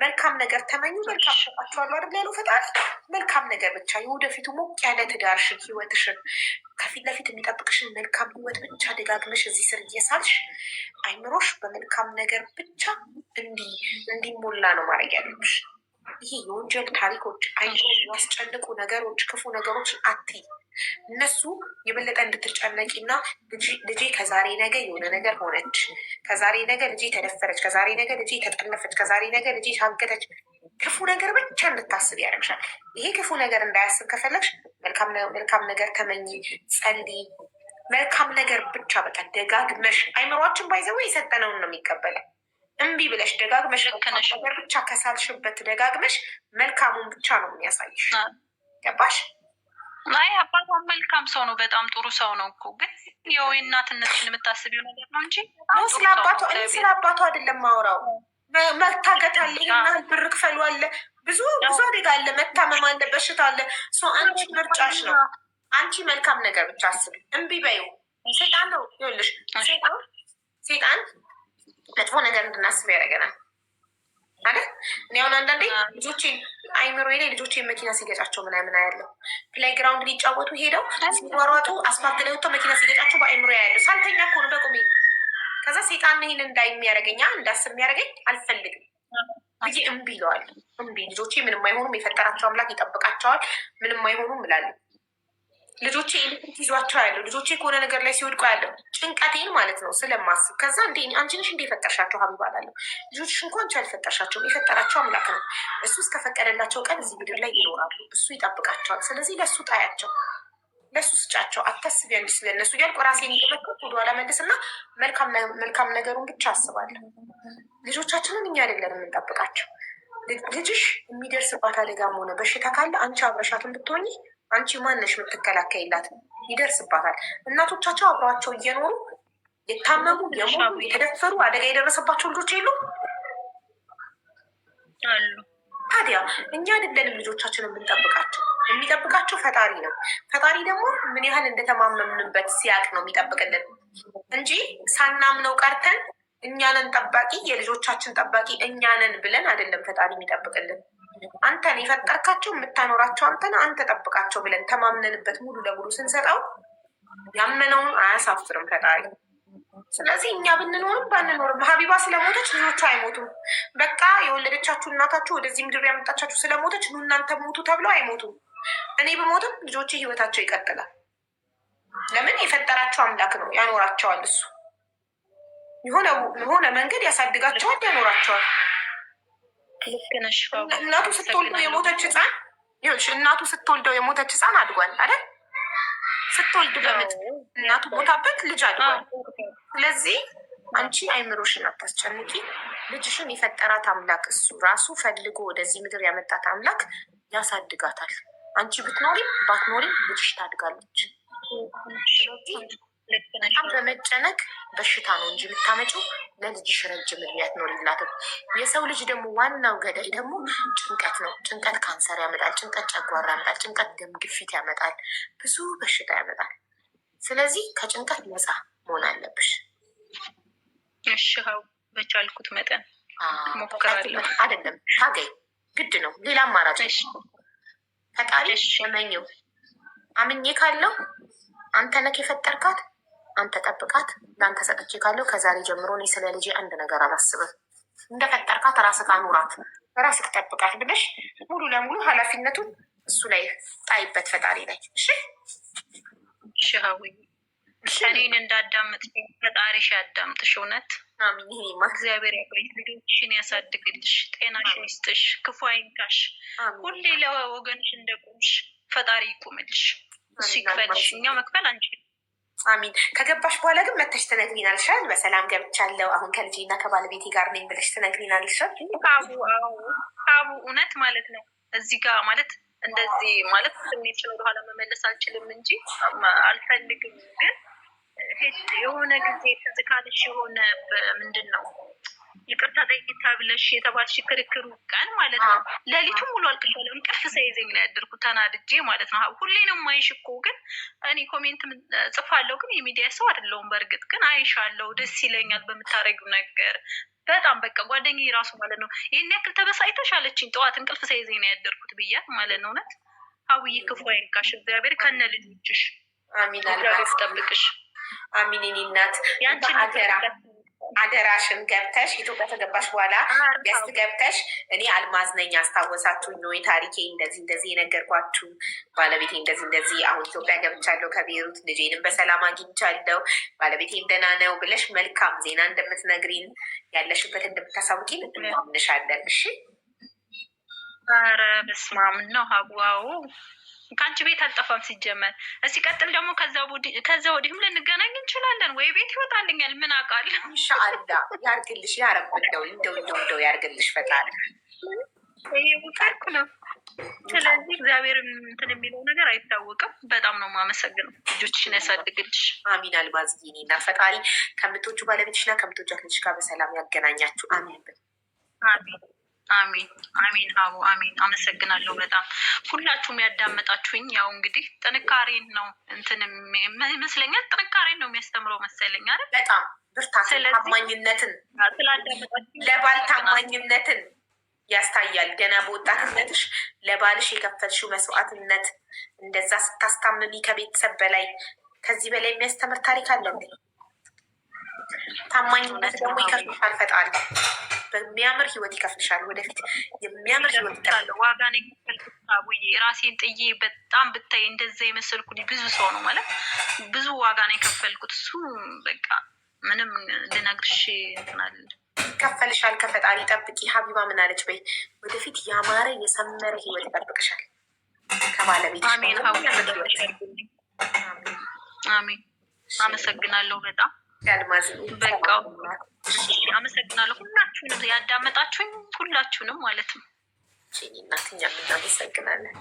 መልካም ነገር ተመኙ። መልካም ሰጣችኋለሁ አይደል ያለው ፈጣሪ። መልካም ነገር ብቻ የወደፊቱ ሞቅ ያለ ትዳርሽን ህይወትሽን ከፊት ለፊት የሚጠብቅሽን መልካም ህይወት ብቻ ደጋግመሽ እዚህ ስር እየሳልሽ አይምሮሽ በመልካም ነገር ብቻ እንዲሞላ ነው ማድረግ ያለብሽ። ይሄ የወንጀል ታሪኮች አይምሮ የሚያስጨንቁ ነገሮች ክፉ ነገሮች አትይ። እነሱ የበለጠ እንድትጨነቂና ልጄ ከዛሬ ነገ የሆነ ነገር ሆነች፣ ከዛሬ ነገ ልጄ ተደፈረች፣ ከዛሬ ነገ ልጄ ተጠለፈች፣ ከዛሬ ነገ ልጄ ታገተች፣ ክፉ ነገር ብቻ እንድታስብ ያደርግሻል። ይሄ ክፉ ነገር እንዳያስብ ከፈለግሽ መልካም ነገር ተመኝ፣ ጸልይ። መልካም ነገር ብቻ በቃ ደጋግመሽ አይምሯችን ባይዘው የሰጠነውን ነው የሚቀበለው። እምቢ ብለሽ ደጋግመሽ ነገር ብቻ ከሳልሽበት ደጋግመሽ መልካሙን ብቻ ነው የሚያሳይሽ። ገባሽ? አይ አባቷ መልካም ሰው ነው፣ በጣም ጥሩ ሰው ነው እኮ። ግን ያው እናትነትሽን የምታስቢው ነገር ነው እንጂ ስለ አባቷ አይደለም ማውራው። መታገት አለ፣ ይሄና ብር ክፈሉ አለ፣ ብዙ አደጋ አለ፣ መታመም አለ፣ በሽታ አለ። አንቺ ምርጫሽ ነው። አንቺ መልካም ነገር ብቻ አስቢ። እምቢ በይው። ሴጣን ነው ይኸውልሽ፣ ሴጣን መጥፎ ነገር እንድናስብ ያደርገናል አይደል? እኔ አሁን አንዳንዴ ልጆቼን አይምሮ ላይ ልጆቼን መኪና ሲገጫቸው ምናምን ያለው ፕሌይግራውንድ ሊጫወቱ ሄደው ሲሯሯጡ አስፋልት ላይ ወጥተው መኪና ሲገጫቸው በአይምሮ ያለው ሳልተኛ እኮ ነው በቁሜ። ከዛ ሴጣን ይህን እንዳይሚያደርገኝ እንዳስብ የሚያደርገኝ አልፈልግም ብዬ እምቢ ይለዋል። እምቢ ልጆቼ ምንም አይሆኑም፣ የፈጠራቸው አምላክ ይጠብቃቸዋል፣ ምንም አይሆኑም እላለሁ። ልጆቼ ኤሌክትሪክ ይዟቸው ያለው ልጆቼ ከሆነ ነገር ላይ ሲወድቁ ያለው ጭንቀቴን ማለት ነው ስለማስብ። ከዛ አንቺ ነሽ እንደ የፈጠርሻቸው ሀቢባ እላለሁ። ልጆችሽ እንኳን አንቺ አልፈጠርሻቸውም፣ የፈጠራቸው አምላክ ነው። እሱ እስከፈቀደላቸው ቀን እዚህ ምድር ላይ ይኖራሉ፣ እሱ ይጠብቃቸዋል። ስለዚህ ለእሱ ጣያቸው፣ ለእሱ ስጫቸው፣ አታስቢ አንቺ ስለነሱ እያልኩ ራሴን እየመከርኩ ወደኋላ መለስና መልካም ነገሩን ብቻ አስባለሁ። ልጆቻችንን እኛ አይደለን የምንጠብቃቸው። ልጅሽ የሚደርስባት አደጋም ሆነ በሽታ ካለ አንቺ አብረሻትን ብትሆኚ አንቺ ማነሽ የምትከላከይላት? ይደርስባታል። እናቶቻቸው አብረዋቸው እየኖሩ የታመሙ የሞቱ የተደፈሩ አደጋ የደረሰባቸው ልጆች የሉ አሉ። ታዲያ እኛ አይደለንም ልጆቻችንን የምንጠብቃቸው፣ የሚጠብቃቸው ፈጣሪ ነው። ፈጣሪ ደግሞ ምን ያህል እንደተማመምንበት ሲያቅ ነው የሚጠብቅልን እንጂ ሳናምነው ቀርተን እኛንን ጠባቂ የልጆቻችን ጠባቂ እኛንን ብለን አይደለም ፈጣሪ የሚጠብቅልን። አንተን የፈጠርካቸው የምታኖራቸው አንተን አንተ ጠብቃቸው ብለን ተማምነንበት ሙሉ ለሙሉ ስንሰጠው ያመነውን አያሳፍርም ፈጣሪ። ስለዚህ እኛ ብንኖርም ባንኖርም ሀቢባ ስለሞተች ልጆቹ አይሞቱም። በቃ የወለደቻችሁ እናታችሁ ወደዚህ ምድር ያመጣቻችሁ ስለሞተች ኑ እናንተ ሞቱ ተብለው አይሞቱም። እኔ ብሞትም ልጆች ህይወታቸው ይቀጥላል። ለምን? የፈጠራቸው አምላክ ነው፣ ያኖራቸዋል። እሱ የሆነ መንገድ ያሳድጋቸዋል፣ ያኖራቸዋል። እናቱ ስትወልደው የሞተች ህፃን እናቱ ስትወልደው የሞተች ህፃን አድጓል አይደል? ስትወልድ በምጥ እናቱ ቦታበት ልጅ አድጓል። ስለዚህ አንቺ አይምሮሽን አታስጨንቂ። ልጅሽን የፈጠራት አምላክ እሱ ራሱ ፈልጎ ወደዚህ ምድር ያመጣት አምላክ ያሳድጋታል። አንቺ ብትኖሪም ባትኖሪም ልጅሽ ታድጋለች። በጣም በመጨነቅ በሽታ ነው እንጂ የምታመጪው ለልጅሽ ረጅም እድሜ አትኖሪላትም። የሰው ልጅ ደግሞ ዋናው ገዳይ ደግሞ ጭንቀት ነው። ጭንቀት ካንሰር ያመጣል። ጭንቀት ጨጓራ ያመጣል። ጭንቀት ደም ግፊት ያመጣል። ብዙ በሽታ ያመጣል። ስለዚህ ከጭንቀት ነፃ መሆን አለብሽ። እሺ፣ በቻልኩት መጠን ሞክራለሁ። አይደለም ታገይ፣ ግድ ነው። ሌላ አማራጭ ፈጣሪ የመኘው አምኜ ካለው አንተ ነክ የፈጠርካት አንተ ጠብቃት። ለአንተ ሰጥቼ ካለው ከዛሬ ጀምሮ እኔ ስለ ልጄ አንድ ነገር አላስብም። እንደፈጠርካት ራስህ አኑራት፣ ራስህ ጠብቃት ብለሽ ሙሉ ለሙሉ ኃላፊነቱን እሱ ላይ ጣይበት፣ ፈጣሪ ላይ። እሺ ሻዊ እኔን እንዳዳምጥ ፈጣሪሽ ያዳምጥሽ። እውነት አሚን። እግዚአብሔር ያቆይ፣ ልጆችሽን ያሳድግልሽ፣ ጤናሽን ይስጥሽ፣ ክፉ አይንካሽ። ሁሌ ለወገንሽ እንደቆምሽ ፈጣሪ ይቁምልሽ፣ እሱ ይክፈልሽ። እኛ መክፈል አንችልም። አሚን። ከገባሽ በኋላ ግን መተሽ ትነግሪናልሻል። በሰላም ገብቻለሁ አሁን ከልጄ እና ከባለቤቴ ጋር ነኝ ብለሽ ትነግሪናልሻል። አቡ እውነት ማለት ነው። እዚህ ጋር ማለት እንደዚህ ማለት ስሜትሽን ወደኋላ መመለስ አልችልም እንጂ አልፈልግም። ግን የሆነ ጊዜ ትዝ ካለሽ የሆነ ምንድን ነው ይቅርታ ጠይቂታ ብለሽ የተባልሽ ክርክሩ ቀን ማለት ነው። ሌሊቱ ሙሉ አልቅሻለሁ። እንቅልፍ ሳይዘኝ ነው ያደርኩት ተናድጄ ማለት ነው። ሁሌ ነው የማይሽ እኮ ግን እኔ ኮሜንት ጽፋለሁ፣ ግን የሚዲያ ሰው አይደለሁም። በእርግጥ ግን አይሻለሁ፣ ደስ ይለኛል በምታረጊው ነገር በጣም በቃ ጓደኛዬ ራሱ ማለት ነው ይህን ያክል ተበሳጭተሽ አለችኝ። ጠዋት እንቅልፍ ሳይዘኝ ነው ያደርኩት ብያት ማለት ነው። እውነት ሀውዬ ክፉ አይንካሽ፣ እግዚአብሔር ከነ ልጆችሽ እግዚአብሔር ጠብቅሽ። አሚን። እኔ እናት አደራሽን ገብተሽ ኢትዮጵያ ከገባሽ በኋላ ገስት ገብተሽ እኔ አልማዝ ነኝ አስታወሳችሁ ነው የታሪኬ እንደዚህ የነገርኳችሁ ባለቤቴ እንደዚህ አሁን ኢትዮጵያ ገብቻለሁ ከቤሩት ልጄንም በሰላም አግኝቻለሁ ባለቤቴም ደህና ነው ብለሽ መልካም ዜና እንደምትነግሪን ያለሽበት እንደምታሳውቂን እናምንሻለን። እሺ። ኧረ በስመ አብ ነው ሀዋው ከአንቺ ቤት አልጠፋም ሲጀመር። ሲቀጥል ደግሞ ከዛ ወዲህም ልንገናኝ እንችላለን ወይ ቤት ይወጣልኛል። ምን አውቃለሁ። ኢንሻአላ ያርግልሽ። እንደው ያርግልሽ ፈጣሪ። ይሄ ውጣልኩ ነው። ስለዚህ እግዚአብሔር እንትን የሚለው ነገር አይታወቅም። በጣም ነው የማመሰግነው። ልጆችሽን ያሳድግልሽ። አሚን። አልማዝዬ እና ፈጣሪ ከምቶቹ ባለቤትሽና ከምቶቹ ልጅ ጋር በሰላም ያገናኛችሁ። አሚን አሚን አሚን አሚን። አቡ አሚን። አመሰግናለሁ በጣም ሁላችሁም ያዳመጣችሁኝ። ያው እንግዲህ ጥንካሬን ነው እንትን ይመስለኛል፣ ጥንካሬን ነው የሚያስተምረው መሰለኝ አይደል? በጣም ብርታት፣ ታማኝነትን፣ ለባል ታማኝነትን ያስታያል። ገና በወጣትነትሽ ለባልሽ የከፈልሽው መስዋዕትነት፣ እንደዛ ስታስታምሚ ከቤተሰብ በላይ ከዚህ በላይ የሚያስተምር ታሪክ አለ እንዴ? ታማኝነት ደግሞ ይከፍልሻል ፈጣሪ በሚያምር ህይወት ይከፍልሻል። ወደፊት የሚያምር ህይወት ይጠብቃል። ዋጋ ነው የከፈልኩት አቡዬ። ራሴን ጥዬ በጣም ብታይ እንደዛ የመሰልኩ ብዙ ሰው ነው ማለት ብዙ ዋጋ ነው የከፈልኩት። እሱ በቃ ምንም ልነግርሽ እንትናል ይከፈልሻል። ከፈጣሪ ጠብቂ። ሀቢባ ምን አለች በይ፣ ወደፊት ያማረ የሰመረ ህይወት ይጠብቅሻል ከባለቤት። አሜን። አሜን። አመሰግናለሁ በጣም በቃ አመሰግናለሁ። ሁላችሁንም ያዳመጣችሁኝ ሁላችሁንም ማለት ነው። እናትኛ እናመሰግናለን።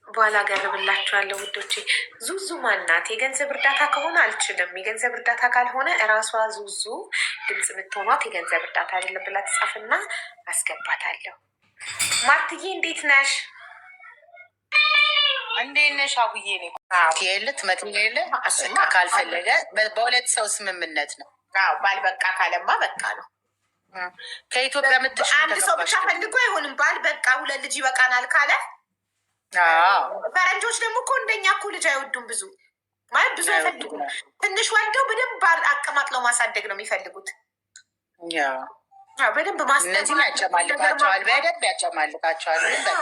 በኋላ ገርብላችኋለሁ ውዶቼ። ዙዙ ማናት? የገንዘብ እርዳታ ከሆነ አልችልም። የገንዘብ እርዳታ ካልሆነ እራሷ ዙዙ ድምፅ የምትሆኗት የገንዘብ እርዳታ አይደለም ብላ ትጻፍና አስገባታለሁ። ማርትዬ እንዴት ነሽ? እንዴት ነሽ አቡዬ? የለት መክሊል የለ ካልፈለገ በሁለት ሰው ስምምነት ነው። ባል በቃ ካለማ በቃ ነው። ከኢትዮጵያ ምትሽ አንድ ሰው ብቻ ፈልጎ አይሆንም። ባል በቃ 2 ልጅ ይበቃናል ካለ ፈረንጆች ደግሞ እኮ እንደኛ እኮ ልጅ አይወዱም። ብዙ ማለት ብዙ አይፈልጉም። ትንሽ ወልደው በደንብ አቀማቅለው ማሳደግ ነው የሚፈልጉት። በደንብ እነዚህ ያጨማልቃቸዋል፣ በደንብ ያጨማልቃቸዋል። በቃ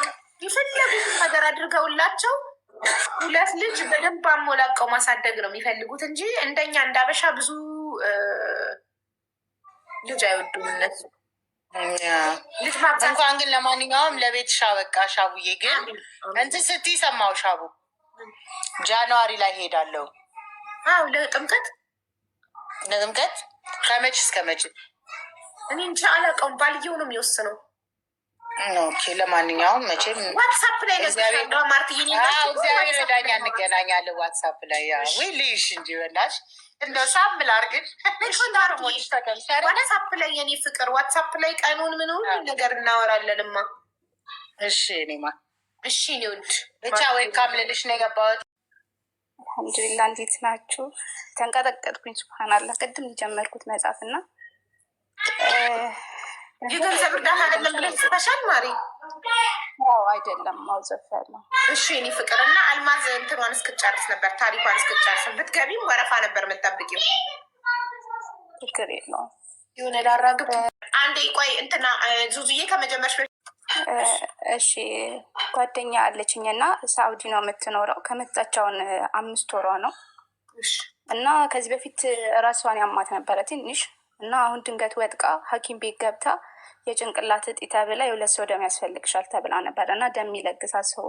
የፈለጉትን ነገር አድርገውላቸው 2 ልጅ በደንብ አሞላቀው ማሳደግ ነው የሚፈልጉት እንጂ እንደኛ እንዳበሻ ብዙ ልጅ አይወዱም እነሱ። ልጅ ማብዛት እንኳን ግን ለማንኛውም ለቤት ሻበቃ ሻቡዬ። ግን እንትን ስትይ ሰማው ሻቡ ጃንዋሪ ላይ ሄዳለሁ። ለጥምቀት ከመች እስከ መች እኔ እንጂ አላውቀውም። ባልየው ነው የሚወስነው። ኦኬ ለማንኛውም መቼም ዋትሳፕ ላይ እግዚአብሔር ረዳኛ እንገናኛለን። ዋትሳፕ ላይ ወይ ልይሽ እንጂ በላሽ እንደው ሳምል አርግን ዋትሳፕ ላይ የኔ ፍቅር ዋትሳፕ ላይ ቀኑን ምን ሁሉ ነገር እናወራለንማ። እሺ እኔማ እሺ ሊውድ ብቻ ወይ ካምልልሽ ነው የገባሁት። አልሐምዱሊላህ እንዴት ናችሁ? ተንቀጠቀጥኩኝ። ሱብሃንአላህ ቅድም የጀመርኩት መጽሐፍ እና የገንዘብ እርዳታ አይደለም ብለን ጽፈሻል ማሪ? አይደለም ማውዘፍ ያለው። እሺ እኔ ፍቅር እና አልማዝ እንትኗን እስክጨርስ ነበር ታሪኳን እስክጨርስ ብትገቢም ወረፋ ነበር የምጠብቂው። ችግር የለውም። የሆነ ላራግብ አንዴ ቆይ እንትና ዙዙዬ ከመጀመርሽ እሺ ጓደኛ አለችኝ እና ሳኡዲ ነው የምትኖረው። ከመጣቻውን 5 ወሯ ነው እና ከዚህ በፊት ራሷን ያማት ነበረ ትንሽ እና አሁን ድንገት ወጥቃ ሐኪም ቤት ገብታ የጭንቅላት እጢ ተብላ የ2 ሰው ደም ያስፈልግሻል ተብላ ነበር እና ደም ይለግሳ ሰው